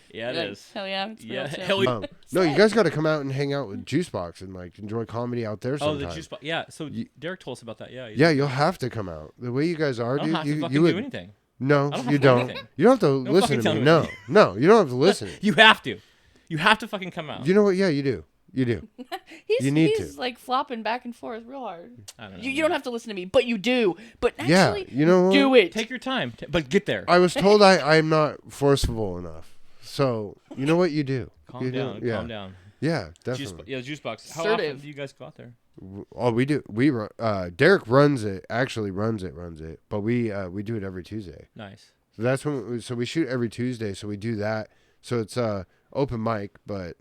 yeah, it Like, is. Hell yeah. It's Yeah, real too. hell yeah. No, you guys got to come out and hang out with Juicebox and like enjoy comedy out there Oh, sometime. the juice box. Yeah, so You- Derek told us about that. Yeah. Yeah, you'll have to come out. The way you guys are, I don't dude, have to you fucking would. do anything. No, I don't have you to do don't. anything. You don't have to Don't listen fucking to tell me. me No, what to no, you don't have to listen. You have to. You have to fucking come out. You know what? Yeah, you do. You do. He's, You need he's to. like flopping back and forth real hard. I don't know. You don't have to listen to me, but you do. But Yeah, actually, you know what? do it. Take your time, but get there. I was told I'm not forceful enough. So you know what you do? Calm you down. Do, yeah, Calm down. Yeah, Juice, definitely. juice box. How often Assertive. do you guys go out there? Oh, we do. We run. Derek runs it. Actually, runs it. But we do it every Tuesday. Nice. So that's when. So we shoot every Tuesday. So we do that. So it's open mic, but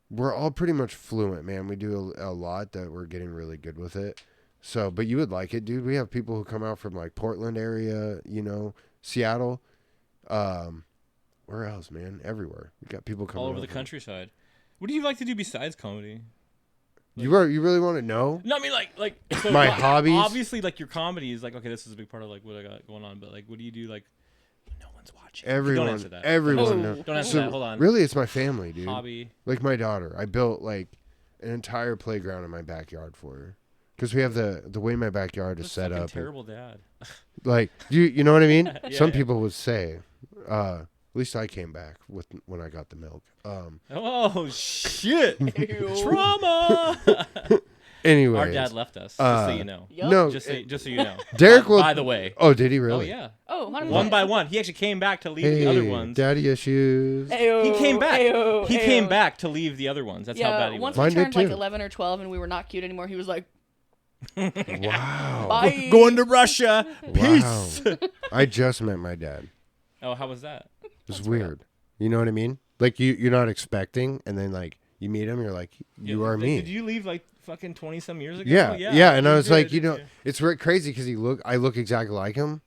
we're all pretty much fluent, man. We do a lot that we're getting really good with it. So, but you would like it, dude. We have people who come out from like Portland area, you know, Seattle. Where else, man? Everywhere. We got people coming All over out the from- countryside. What do you like to do besides comedy? You really want to know? No, I mean like so My like, hobbies? Obviously, like your comedy is like okay, this is a big part of like what I got going on. But like, what do you do like when no one's watching? Everyone, Don't answer that. everyone. Oh. knows. Don't answer So, that. Hold on. Really, it's my family, dude. Hobby. Like my daughter, I built like an entire playground in my backyard for her. Because we have the way my backyard is That's set fucking up. Terrible dad. Like you know what I mean? Yeah, Some yeah. people would say, at least I came back when I got the milk. Oh shit! Ew. Trauma. Anyway, Our dad left us. Just so you know. Yup. No, Just so you know. Derek will. By the way. Oh, did he Oh really? yeah. Oh, One by one, he actually came back to leave Hey, the other ones. daddy issues. Ayo, He came back. ayo, He came ayo. back to leave the other ones. That's how Yeah, bad he once was. Mine we did turned like too. 11 or 12 and we were not cute anymore, he was like, Wow. bye. Going to Russia. Peace. Wow. I just met my dad. Oh, how was that? It's weird. You know what I mean? Like you're not expecting, and then like you meet him, you're like, you Yeah, are me. Did you leave like fucking 20 some years ago? Yeah. And I you was like, did, you know, yeah. it's crazy because I look exactly like him.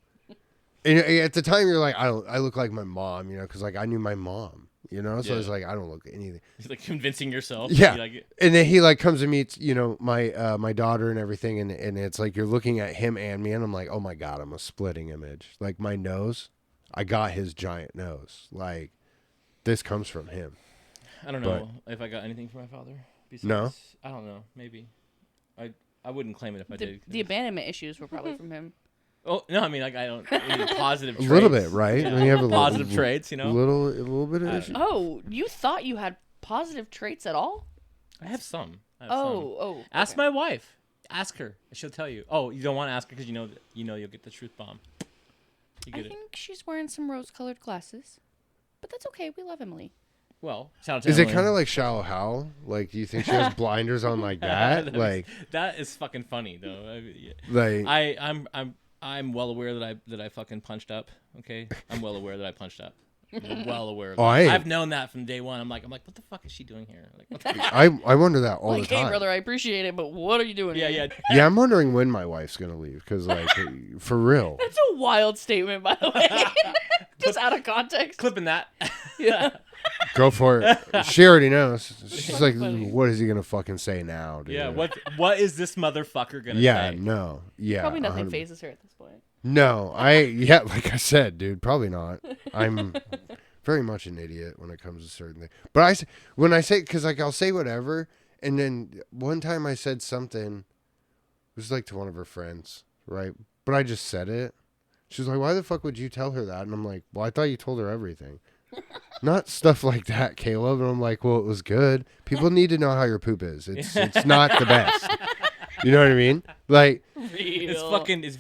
And at the time, you're like, I look like my mom, you know, because like I knew my mom, you know, so Yeah. it's like I don't look anything. He's like convincing yourself. Yeah. Be like, And then he like comes and meets, you know, my daughter and everything, and it's like you're looking at him and me, and I'm like, oh my god, I'm a splitting image. Like my nose, I got his giant nose. Like this comes from him. I don't know if I got anything from my father. Besides, No? I don't know. Maybe. I wouldn't claim it if I The, did. the abandonment issues were probably from him. Oh no, I mean like I don't any positive A traits. little bit, right? Yeah. When you have a Positive little, traits, you know. a little bit of I issue. don't know. Oh, you thought you had positive traits at all? I have some. Oh. Ask okay. my wife. Ask her. She'll tell you. Oh, you don't want to ask her because you know you'll get the truth bomb. You I get it. think she's wearing some rose-colored glasses, but that's okay. We love Emily. Well, shout out to Is it Emily. kind of like Shallow Hal? Like, do you think she has blinders on like that? Like, that is fucking funny though. like I'm well aware that I fucking punched up. Okay, I'm well aware that I punched up. I'm well aware. Of Oh, that. I ain't. I've known that from day one. I'm like, what the fuck is she doing here? Like, what the I wonder that all Like, the time. hey, brother, I appreciate it, but what are you doing? yeah, here? yeah. Yeah, I'm wondering when my wife's gonna leave because, like, for real. That's a wild statement, by the way. Just out of context. Clipping that. Yeah. Go for it. She already knows. She's like, funny. what is he gonna fucking say now, dude? Yeah. What is this motherfucker gonna Yeah, say? no. Yeah. Probably nothing 100 phases her at this point. No, like I said, dude, probably not. I'm very much an idiot when it comes to certain things. But when I say, because like I'll say whatever, and then one time I said something, it was like to one of her friends, right? But I just said it. She was like, "Why the fuck would you tell her that?" And I'm like, "Well, I thought you told her everything." Not stuff like that, Caleb. And I'm like, well, it was good. People need to know how your poop is. It's not the best. You know what I mean? Like, It's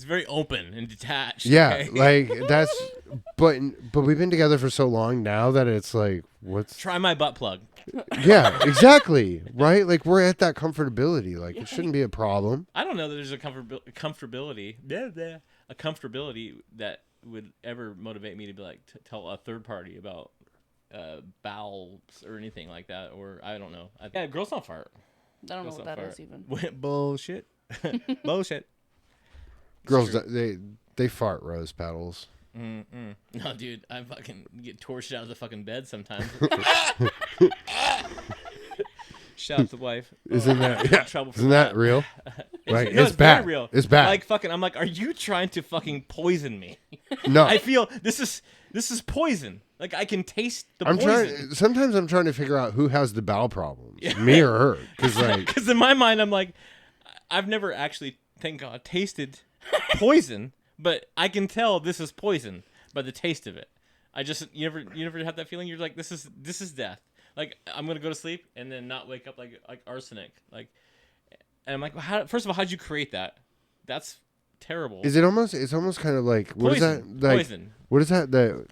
very open and detached. yeah, okay? like that's. But we've been together for so long now that it's like, what's? Try my butt plug. Yeah, exactly. Right? Like we're at that comfortability. Like it shouldn't be a problem. I don't know that there's a comfortability that would ever motivate me to be like tell a third party about bowels or anything like that, or I don't know. Yeah, girls don't fart. I don't know Girls what don't that fart. is even. Bullshit. Bullshit. Girls, true. they fart rose petals. Mm-mm. No, dude, I fucking get torched out of the fucking bed sometimes. Shout out to the wife. Isn't that yeah, Trouble for isn't that real? Like No, it's bad. very real. It's bad. Like fucking, I'm like, are you trying to fucking poison me? No, I feel this is poison. Like I can taste the I'm poison. trying. Sometimes I'm trying to figure out who has the bowel problems, me or her. Because like, Because in my mind, I'm like, I've never actually, thank God, tasted poison, but I can tell this is poison by the taste of it. You never had that feeling. You're like, this is death. Like I'm gonna go to sleep and then not wake up like arsenic. Like, and I'm like, first of all, how'd you create that? That's terrible. is it almost? It's almost kind of like what is Poison. that? Like Poison. what is that? The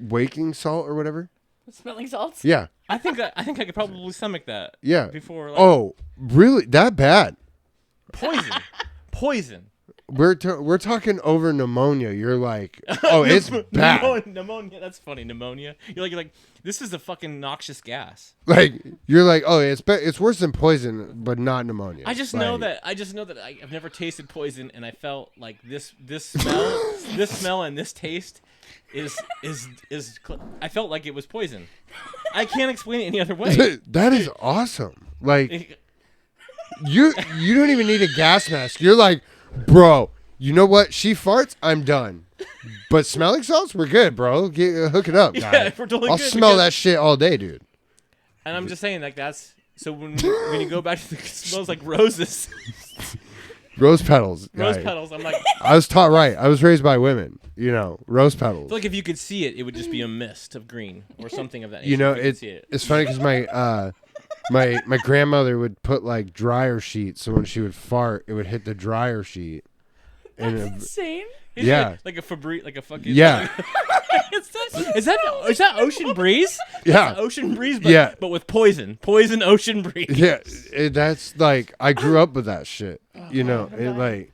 waking salt or whatever? Smelling salts? Yeah, I think I could probably stomach that. yeah. Before. Like, Oh, really? That bad? poison. Poison. We're talking over pneumonia. You're like, oh, it's bad. Pneumonia. That's funny. Pneumonia. You're like, this is a fucking noxious gas. Like you're like, oh, it's worse than poison, but not pneumonia. I just Like, know that I've never tasted poison, and I felt like this smell, this smell and this taste is I felt like it was poison. I can't explain it any other way. that is awesome. Like you don't even need a gas mask. You're like, bro, you know what? She farts, I'm done. But smelling salts, we're good, bro. Hook it up, guy. Yeah, we're totally I'll good smell because- that shit all day, dude. And I'm just saying, like that's so when you go back to it smells like roses, Rose petals. rose guy. petals. I'm like, I was taught right. I was raised by women. You know, rose I petals. feel like if you could see it, it would just be a mist of green or something of that nature. You know, if could see it. it's funny because my grandmother would put like dryer sheets, so when she would fart, it would hit the dryer sheet. And That's insane. It's yeah. like a Febreze, like a fucking Yeah. is that ocean breeze? Yeah. That's ocean breeze, but, Yeah. but with poison ocean breeze. Yeah, that's like I grew up with that shit. You know, I'm it dying. like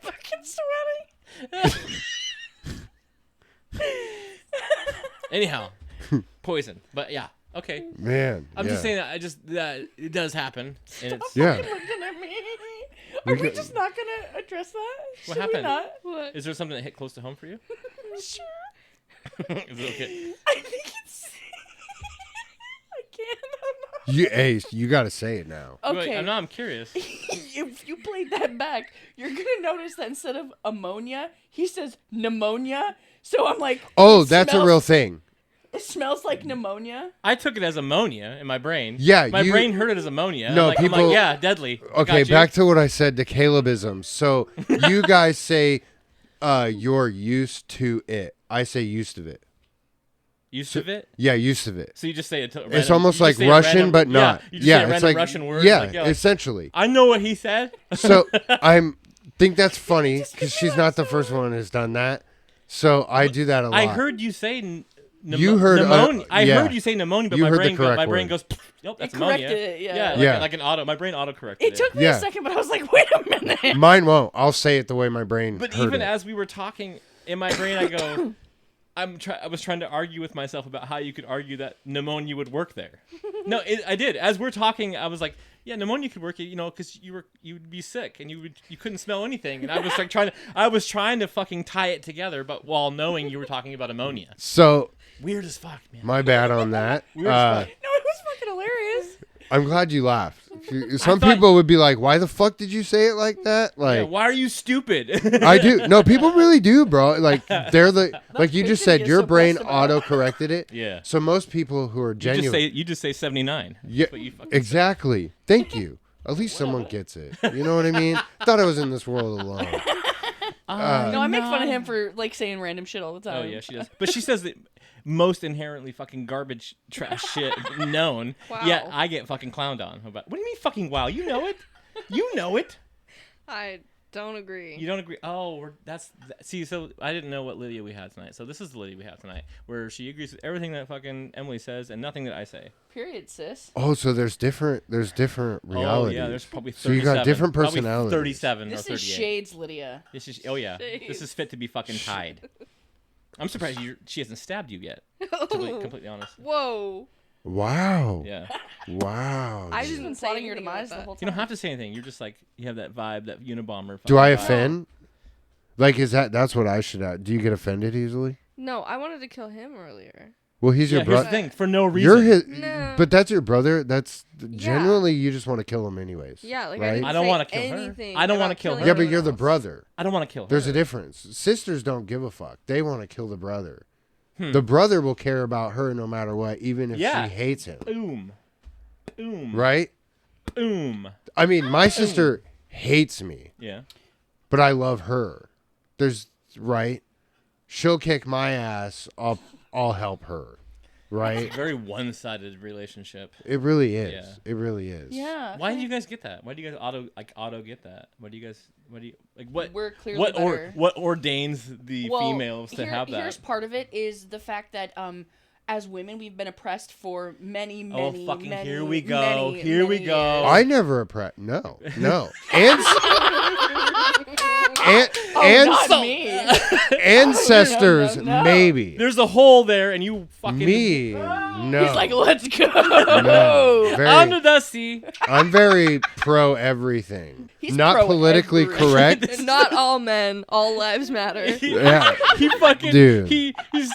Fucking sweaty. Anyhow, poison. But yeah, okay. man. I'm yeah. just saying that it does happen, and it's Yeah. Fucking looking at me. We Are we could- just not gonna address that? What Should happened? We not? What? Is there something that hit close to home for you? Sure. Is it okay? I think it's. I can't. You got to say it now. I'm not. Wait, Okay. I'm curious. If you played that back, you're gonna notice that instead of ammonia, he says pneumonia. So I'm like, Oh, it that's a smells- real thing. It smells like pneumonia. I took it as ammonia in my brain. Yeah, my you- brain heard it as ammonia. No, I'm people- like, yeah, deadly. Okay, Got you. back to what I said to Calebism. So you guys say you're used to it. I say used to it. Used of it. Yeah, used to it. So you just say it. It's almost like Russian, but not. You just yeah, say a it's random like Russian word. Yeah, like, essentially. I know what he said. So think that's funny because she's not the first one who's done that. So I do that a lot. I heard you say. You heard, pneumonia. I yeah. heard you say pneumonia, but You my heard the brain correct my brain word. goes. Nope, that's It ammonia. corrected it, yeah. Like, Yeah. like an auto. My brain auto corrected It took me Yeah. a second, but I was like, wait a minute. Mine won't. I'll say it the way my brain But heard even it. as we were talking, in my brain, I go, I was trying to argue with myself about how you could argue that pneumonia would work there. No, I did. As we're talking, I was like, yeah, pneumonia could work, you know, because you'd be sick and you couldn't smell anything, and I was like trying to fucking tie it together, but while knowing you were talking about ammonia. So Weird as fuck, man. my bad on that. Weird as fuck. No, it was fucking hilarious. I'm glad you laughed. Some thought- people would be like, "Why the fuck did you say it like that?" Yeah, Like why are you stupid? I do. No, people really do, bro. Like they're the like you just crazy to said. get Your so brain pressed about. auto corrected it. Yeah. So most people who are genuine, You just say 79. yeah, But you fucking exactly. Thank you. At least someone gets it. You know what I mean? Thought I was in this world alone. No, I make fun of him for like saying random shit all the time. Oh yeah, she does. But she says the most inherently fucking garbage trash shit known. Wow. Yeah, I get fucking clowned on about. What do you mean fucking wow? You know it. You know it. I don't agree. You don't agree? Oh, see. So I didn't know what Lydia we had tonight. So this is the Lydia we have tonight, where she agrees with everything that fucking Emily says and nothing that I say. Period, sis. Oh, so there's different realities. Oh yeah, there's probably 37. So you got different Probably personalities. 37 or This 38. is Shades, Lydia. This is yeah. Shades. This is fit to be fucking tied. I'm surprised she hasn't stabbed you yet. To be completely honest. Whoa. Wow. Yeah. Wow. I She's didn't been say plotting your anything about demise the that. whole time. You don't have to say anything. You're just like you have that vibe, that Unabomber. Do I vibe. offend? Like, that's what I should add. Do you get offended easily? No, I wanted to kill him earlier. Well, he's Yeah, your here's the brother. thing. For no reason. You're his, No. but that's your brother. That's genuinely you just want to kill him anyways. Yeah, like right? I didn't I don't say wanna kill her. anything I don't wanna about kill killing her. Yeah, but anyone you're the else. brother. I don't want to kill her. There's a difference. Sisters don't give a fuck. They want to kill the brother. Hmm. The brother will care about her no matter what, even if Yeah. she hates him. Boom. Boom. Right? Boom. I mean, my sister hates me, Yeah. but I love her. Right? She'll kick my ass. I'll help her. Right? Very one-sided relationship. It really is. Yeah. It really is. Yeah. Why do you guys get that? Why do you guys auto get that? What do you like what We're clearly better. what ordains the females to have that? Here's part of it is the fact that as women we've been oppressed for many, Oh, many, fucking many, here we go. many, Here we many go. years. I never no. Not me. Ancestors, No. maybe. There's a hole there, and you fucking Me, no. He's like, let's go. No. under the sea. I'm very pro everything. He's Not pro politically everything. correct. Not all men, all lives matter. Yeah. He fucking Dude. he's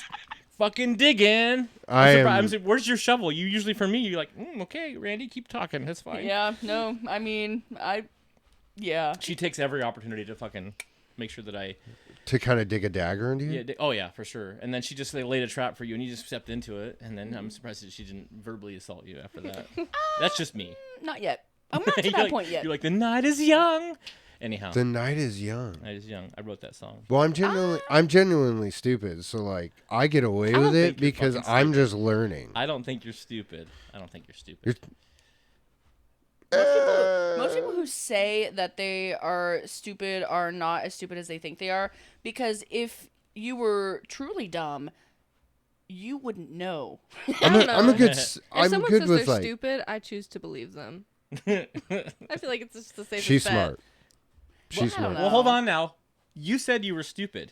fucking digging. I am- I'm saying, where's your shovel? You usually for me, you're like, okay, Randy, keep talking. That's fine. Yeah, no, I mean, yeah. She takes every opportunity to fucking make sure that I. To kind of dig a dagger into you? Yeah. Oh yeah, for sure. And then she just laid a trap for you, and you just stepped into it. And then I'm surprised that she didn't verbally assault you after that. That's just me. Not yet. I'm not to You're that like- point yet. You're like the night is young. Anyhow, The night is young. night is young. I wrote that song. Well, I'm genuinely stupid, so like I get away don't with it think you're because fucking I'm stupid. just learning. I don't think you're stupid. I don't think you're stupid. Most people who say that they are stupid are not as stupid as they think they are, because if you were truly dumb, you wouldn't know. I don't know. I'm a good. If I'm someone good says with they're like. stupid, I choose to believe them. I feel like it's just the safest She's bet. smart. She's I don't smart. know. Well, hold on now. You said you were stupid.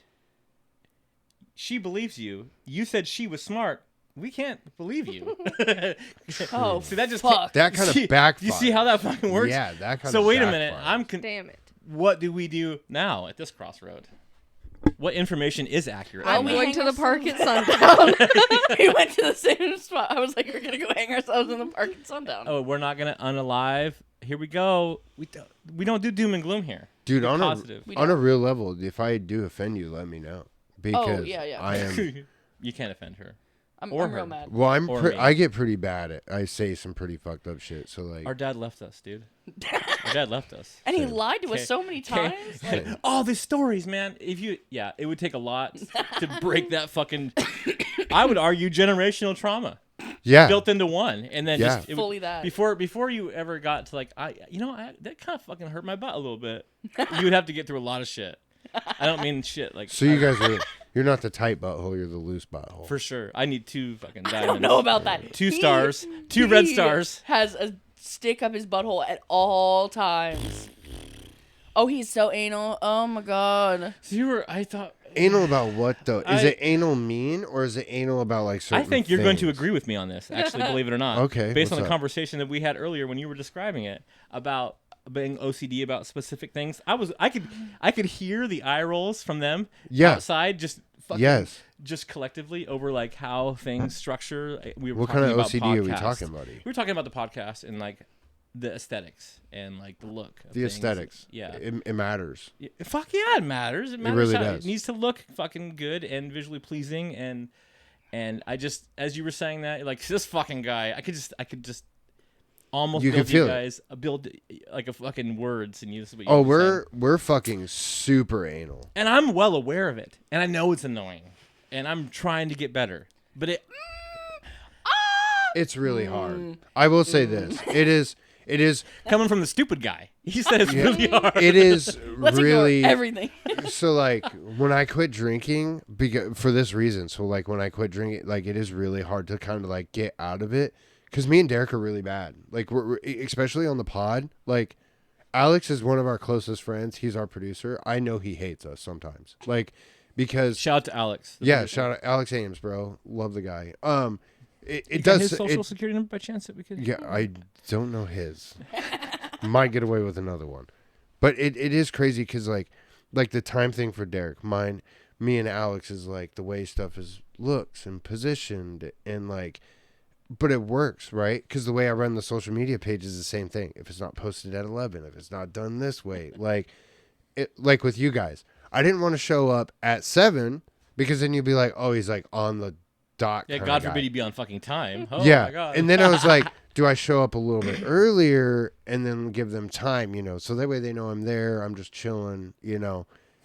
She believes you. You said she was smart. We can't believe you. Oh, See, that just fuck. That kind See- of backfires. You see how that fucking works? Yeah, that kind So of. wait a minute. backfires. Damn it. What do we do now at this crossroad? What information is accurate? Well, I'm we going hang to the ourselves- park at sundown. We went to the same spot. I was like, we're gonna go hang ourselves in the park at sundown. Oh, we're not gonna unalive. Here we go. We don't do doom and gloom here. Dude, Be on positive. a real level, if I do offend you, let me know because yeah, yeah. I am. You can't offend her. I'm or real her. mad. Well, Or me. I get pretty bad at. I say some pretty fucked up shit. So like, Our dad left us, dude. Our dad left us. And he Same. lied to us Okay. so many Okay. times. Like, Oh, the stories, man. It would take a lot to break that fucking. I would argue generational trauma yeah, built into one, and then Yeah. just it Fully would, that. before you ever got to like that kind of fucking hurt my butt a little bit. You would have to get through a lot of shit. I don't mean shit like. So you guys are. You're not the tight butthole. You're the loose butthole. For sure, I need 2 fucking diamonds. I don't know about that. 2 stars, 2 red stars. Has a stick up his butthole at all times. Oh, he's so anal. Oh my god. So I thought. Anal about what though? Is I- it anal mean or is it anal about like I certain? think you're going to things? agree with me on this, actually, believe it or not. Okay, Based on what's the up? conversation that we had earlier when you were describing it about being OCD about specific things. I could hear the eye rolls from them Yeah. outside just fucking, Yes. just collectively over like how things structure. We were What talking kind of about OCD are we podcasts. talking, buddy? We were talking about the podcast and like the aesthetics and like the look. Of The things. aesthetics. Yeah. It matters. Yeah, fuck yeah, it matters. It matters. really how- does. It needs to look fucking good and visually pleasing. And I just, as you were saying that, like this fucking guy, I could just almost You can build you feel it. guys build like a fucking words, and you this is what you Oh, said. we're fucking super anal. And I'm well aware of it, and I know it's annoying, and I'm trying to get better, but It's really hard. I will say this. It is coming from the stupid guy, he said it's really hard. it is Let's really ignore everything. so like when I quit drinking because for this reason. So like when I quit drinking, like it is really hard to kind of like get out of it because me and Derek are really bad. Like we're especially on the pod. Like Alex is one of our closest friends. He's our producer. I know he hates us sometimes. Like because Shout out to Alex. yeah, shout out Alex Ames, bro. Love the guy. It You got does his social security number by chance that we could? Yeah, I don't know his. Might get away with another one, but it is crazy because like the time thing for Derek, me and Alex is like the way stuff is looks and positioned and like, but it works right because the way I run the social media page is the same thing. If it's not posted at 11, if it's not done this way, like with you guys, I didn't want to show up at 7 because then you'd be like, oh, he's like on the dot. Yeah, kinda God guy. forbid you be on fucking time. Oh Yeah. my God. And then I was like, do I show up a little bit earlier and then give them time, so that way they know I'm there. I'm just chilling,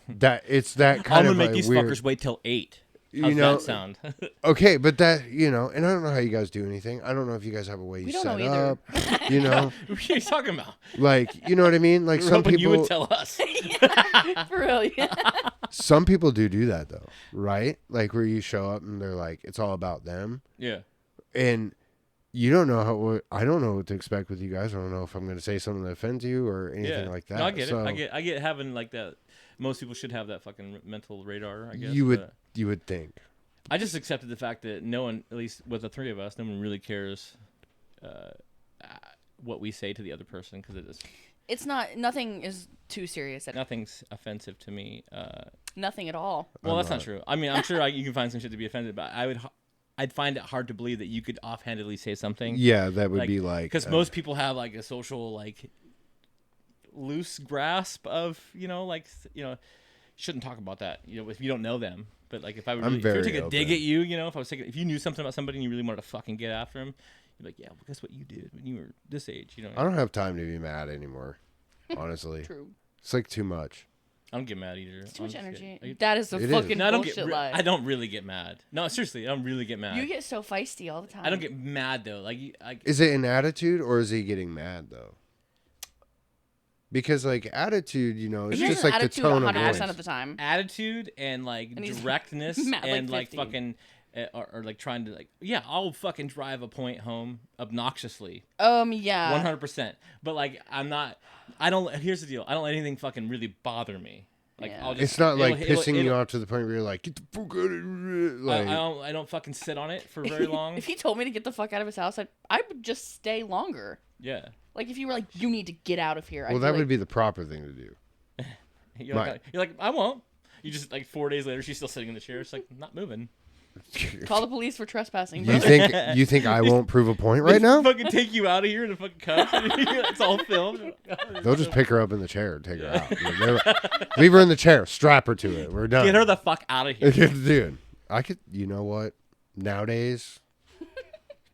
that it's that kind I'm gonna of make a these weird, fuckers wait till 8. How's that sound? okay, but that, and I don't know how you guys do anything. I don't know if you guys have a way you We don't set know either. up, What are you talking about? like, you know what I mean? Like We were some hoping you would people, tell us. For real. Yeah. some people do that though, right? Like where you show up and they're like, it's all about them. Yeah. And you don't know I don't know what to expect with you guys. I don't know if I'm going to say something that offends you or anything like that. No, I get So it. I get having like that. Most people should have that fucking mental radar, I guess. you but would think. I just accepted the fact that no one, at least with the three of us, no one really cares what we say to the other person because it is It's not. Nothing is too serious. nothing's offensive to me. Nothing at all. Well, that's not true. I mean, I'm sure you can find some shit to be offended, but I'd find it hard to believe that you could offhandedly say something. Yeah, that would be like because most people have like a social like loose grasp of shouldn't talk about that if you don't know them. But like if I would I'm really, if you were very to take a dig open. at you, if you knew something about somebody and you really wanted to fucking get after him, you'd be like, yeah, well, guess what you did when you were this age, I don't have time to be mad anymore. Honestly, True. it's like too much. I don't get mad either. It's too much honestly. energy. That is a It is. fucking No, I don't bullshit get. lie. I don't really get mad. No, seriously, I don't really get mad. You get so feisty all the time. I don't get mad though. Like, Is it an attitude or is he getting mad though? Because like attitude, it's He has just an like the attitude tone of 100% voice. of the time. attitude and like And he's directness mad like and like 50. fucking or like trying to I'll fucking drive a point home obnoxiously Yeah. 100%. But like here's the deal, I don't let anything fucking really bother me. Like Yeah. I'll just It's not like it'll- pissing you it'll- off to the point where you're like, get the fuck out of here. Like, I don't fucking sit on it for very long. If he told me to get the fuck out of his house, I would just stay longer. Yeah. Like if you were like, you need to get out of here. well, that would be the proper thing to do. You're like, I won't. You just like 4 days later, she's still sitting in the chair. It's like not moving. call the police for trespassing. You brother. think I won't prove a point right now? Fucking take you out of here in a fucking cup. It's all filmed. They'll just pick her up in the chair and take her out. Leave her in the chair, strap her to it. We're done. Get her the fuck out of here. Dude, I could. You know what? Nowadays,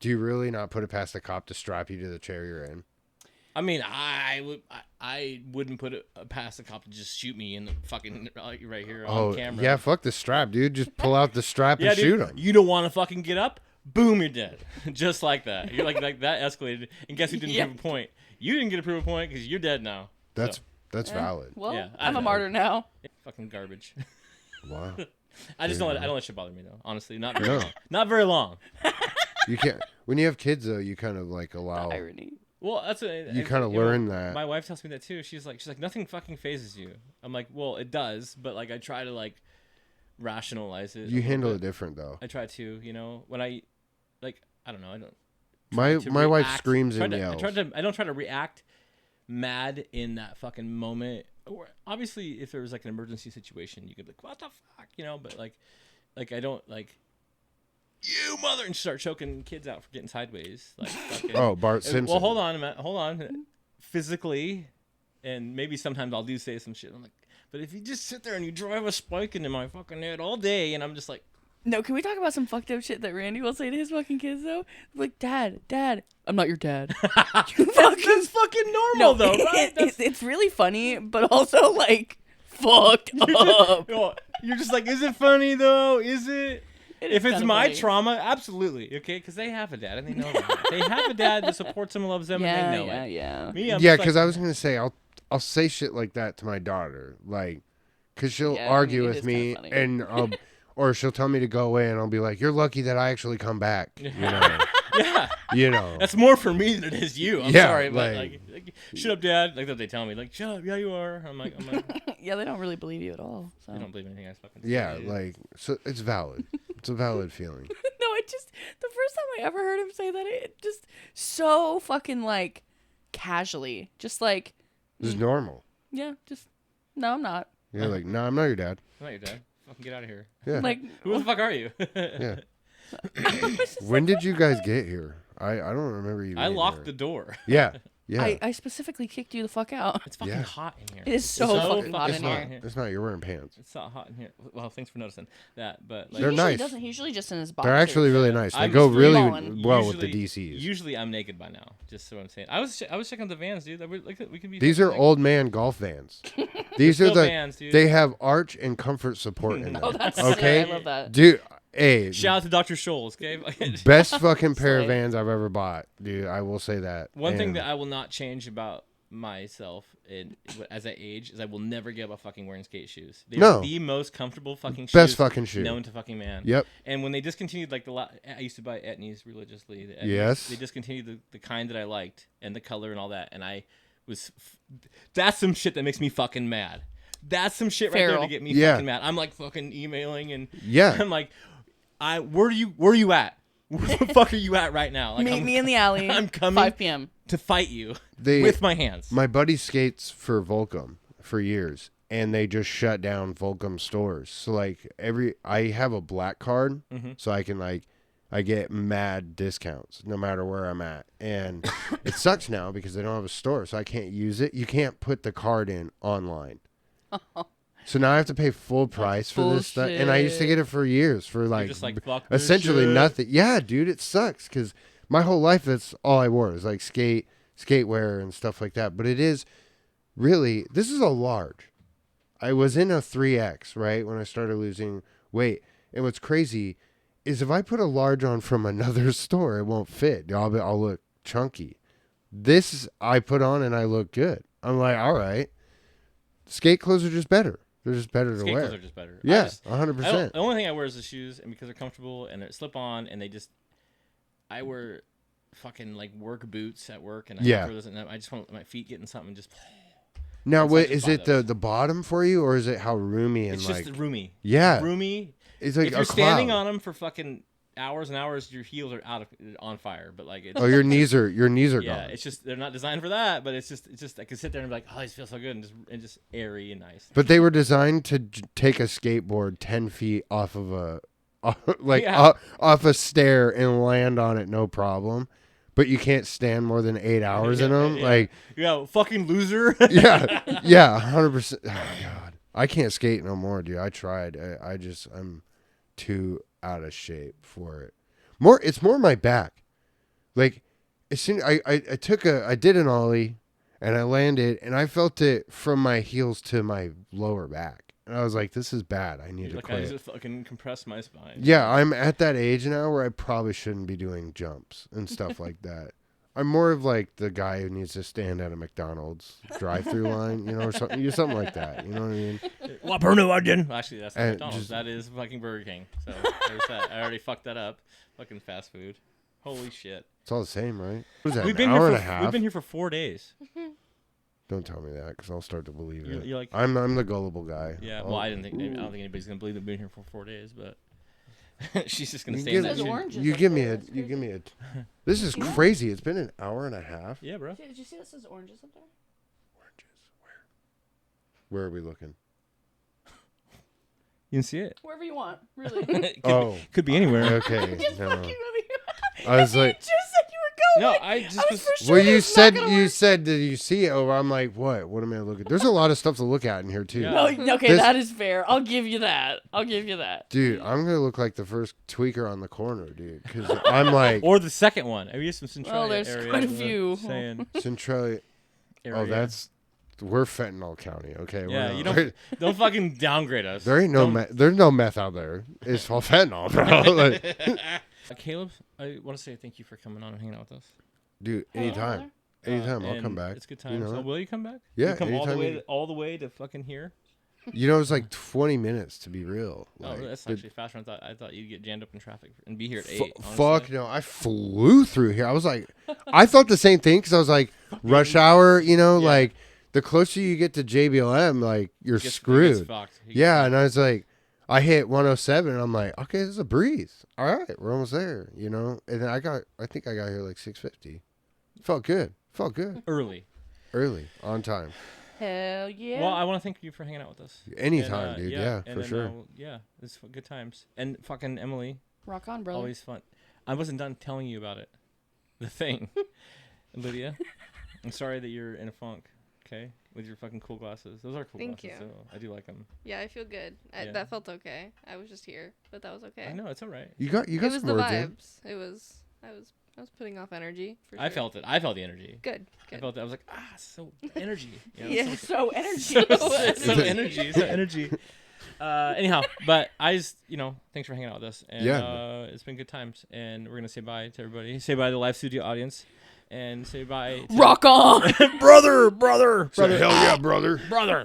do you really not put it past the cop to strap you to the chair you're in? I mean, I wouldn't put it past the cop to just shoot me in the fucking right here on camera. yeah, fuck the strap, dude. Just pull out the strap and shoot him. You don't want to fucking get up? Boom, you're dead. Just like that. You're like that escalated. And guess who didn't prove a point? You didn't get to prove a point because you're dead now. That's So, valid. Well, Yeah, I'm I a know. martyr now. fucking garbage. Wow. I don't let shit bother me though. Honestly, not very No. long. Not very long. You can't. When you have kids, though, you kind of like allow. Irony. Well, that's You kinda learn that. My wife tells me that too. She's like nothing fucking phases you. I'm like, well, it does, but like I try to like rationalize it. You handle it different, though. I try to, when I don't know, I don't. My wife react- screams try and to- yells. I don't try to react mad in that fucking moment. Or obviously, if there was like an emergency situation, you could be like, what the fuck, but like I don't like you mother and start choking kids out for getting sideways. Like fucking, Oh, Bart Simpson. well, hold on a minute. Hold on. Physically, and maybe sometimes I'll say some shit. I'm like, but if you just sit there and you drive a spike into my fucking head all day, and I'm just like, No, can we talk about some fucked up shit that Randy will say to his fucking kids though? Like, Dad, I'm not your dad. That's fucking normal though, right? It's really funny, but also like fucked up. You're just like, is it funny though? Is it? If it's my funny. trauma, absolutely. Okay, because they have a dad and they know that. They have a dad that supports them and loves them and they know it. Yeah. Me, I'm Yeah, just because like, I was gonna say I'll say shit like that to my daughter, like, because she'll Yeah, argue it with is me kinda funny. and or she'll tell me to go away and I'll be like, "You're lucky that I actually come back." You know. yeah. You know. That's more for me than it is you. I'm Yeah, sorry, but like- like, shut up, Dad. Like that they tell me, like, shut up. Yeah, you are. I'm like, Yeah, they don't really believe you at all. So. I don't believe anything I fucking say. Yeah, dude. like, so it's valid. It's a valid feeling. No, the first time I ever heard him say that, it just so fucking like casually, just like, This is normal. yeah, just no, I'm not. You're like, "No, I'm not your dad." I'm not your dad. Fucking get out of here. Yeah. Like, Who the fuck are you? Yeah. When did you guys get here? I don't remember you. I being locked here. the door. Yeah. Yeah. I specifically kicked you the fuck out. It's fucking Yeah. hot in here. It is so fucking hot it's in not. here. It's not. You're wearing pants. It's not hot in here. Well, thanks for noticing that. But like, They're He usually nice. Doesn't. He's usually just in his boxers. They're actually really nice. They I'm go just really balling. well with the usually- DCs. Usually I'm naked by now. Just so I'm saying. I was checking the vans, dude. We can be. These are fucking, like, old man golf vans. These are still the. vans, dude. They have arch and comfort support in them. Oh, that's okay. sick. I love that. Dude, hey, Shout out to Dr. Scholes, okay? best fucking pair of Slay. Vans I've ever bought, dude. I will say that. One thing And that I will not change about myself as I age is I will never give up fucking wearing skate shoes. They're No. the most comfortable fucking shoes. Best fucking shoe. known to fucking man. Yep. And when they discontinued like I used to buy Etnies religiously. The Etnies, Yes. They discontinued the kind that I liked and the color and all that, and I was. That's some shit that makes me fucking mad. That's some shit right there Feral. to get me Yeah. fucking mad. I'm like fucking emailing and Yeah. I'm like, where are you at? Where the fuck are you at right now? Like, Meet I'm me in the alley. I'm coming 5 p.m. to fight you They- with my hands. My buddy skates for Volcom for years, and they just shut down Volcom stores. So like I have a black card, so I can I get mad discounts no matter where I'm at, and it sucks now because they don't have a store, so I can't use it. You can't put the card in online. So now I have to pay full price for this stuff, and I used to get it for years for like, just like, fuck this essentially shit. nothing. Yeah, dude, it sucks because my whole life that's all I wore is like skatewear and stuff like that. But it is really, this is a large. I was in a 3X right when I started losing weight, and what's crazy is if I put a large on from another store, it won't fit. I'll look chunky. This I put on and I look good. I'm like, all right. Skate clothes are just better. They're just better Skate to wear. clothes are just better. Yeah, I 100%. don't- the only thing I wear is the shoes, and because they're comfortable and they slip on, and I wear fucking like work boots at work, and I Yeah. throw those in, I just want my feet getting something just. Now, It's wait, like just is buy it those. the bottom for you, or is it how roomy and It's like? just roomy. Yeah. Roomy. It's like if a you're standing cloud. on them for fucking hours and hours, your heels are on fire. But like, it's, Oh, your knees are yeah, gone. it's just they're not designed for that. But it's just I can sit there and be like, oh, these feel so good, and just airy and nice. But they were designed to take a skateboard 10 feet off of a, Yeah. off a stair and land on it, no problem. But you can't stand more than 8 hours in them. Yeah. Like, Yeah, fucking loser. yeah, 100%. Oh God, I can't skate no more, dude. I tried. I'm too out of shape for it. It's more my back. Like, as soon I did an ollie, and I landed, and I felt it from my heels to my lower back, and I was like, "This is bad. I need to Like I quit." just fucking compress my spine. Yeah, I'm at that age now where I probably shouldn't be doing jumps and stuff like that. I'm more of like the guy who needs to stand at a McDonald's drive-through line, or something like that. You know what I mean? Well, actually, that's not And McDonald's. just- That is fucking Burger King. So there's that. I already fucked that up. Fucking fast food. Holy shit. It's all the same, right? What is that? We've An been hour here and for a half? we've been here for 4 days. Don't tell me that because I'll start to believe You're- it. you're like- I'm the gullible guy. Yeah. I'll- Well, I don't think anybody's gonna believe we've been here for 4 days, but she's just gonna You stay give, in that There's shit. oranges you up give me there. a. That's You give crazy. me a. This is crazy. It's been an hour and a half. Yeah, bro. Did you see this says oranges up there? Where are we looking? You can see it. Wherever you want, really. It Oh, could be anywhere. okay. Just no. fucking with you. I was You like, just said you were No, I just was. Well, you said did you see it over? I'm like, what? What am I looking? There's a lot of stuff to look at in here too. Yeah. No, okay, This- that is fair. I'll give you that. Dude, I'm gonna look like the first tweaker on the corner, dude. Because I'm like Or the second one. Have you used some Centralia Well, there's area? quite a few. Saying Centralia. area. Oh, we're fentanyl county. Okay. Yeah, we're you not- don't fucking downgrade us. There ain't no Don't- there's no meth out there. It's all fentanyl, bro. Like, Caleb, I want to say thank you for coming on and hanging out with us. dude, anytime. Anytime, I'll And come back. It's good times. You know, Oh, will you come back? Yeah, You come all the anytime way you- all the way to fucking here. you know, it's like 20 minutes to be real. Like, Oh, that's the- actually faster than I thought. I thought you'd get jammed up in traffic and be here at Fu- 8. fuck honestly. no, I flew through here. I was like, I thought the same thing because I was like, rush hour. You know, Yeah. like the closer you get to JBLM, like you're It gets screwed. fucked. You get Yeah, fucked. and I was like, I hit 107, and I'm like, okay, this is a breeze. All right, we're almost there. You know, and then I think I got here like 6:50. Felt good. Early. Early, on time. Hell yeah. Well, I want to thank you for hanging out with us. Anytime, And, dude. Yeah, Yeah, and for then, sure. Yeah, it's good times. And fucking Emily, Rock on, brother. always fun. I wasn't done telling you about it. The thing. Lydia, I'm sorry that you're in a funk, okay? With your fucking cool glasses. Those are cool Thank glasses, you. so I do like them. Yeah, I feel good. Yeah. That felt okay. I was just here, but that was okay. I know, it's all right. You got It was some the words in. vibes. I was putting off energy. For I sure. felt it. I felt the energy. Good. I Good. felt it. I was like, so energy. You know, Yeah. So energy. so energy. So energy. Anyhow, but I just, thanks for hanging out with us. And Yeah. it's been good times. And we're going to say bye to everybody. Say bye to the live studio audience. And say bye to Rock on. brother. Say, hell yeah, brother. Brother.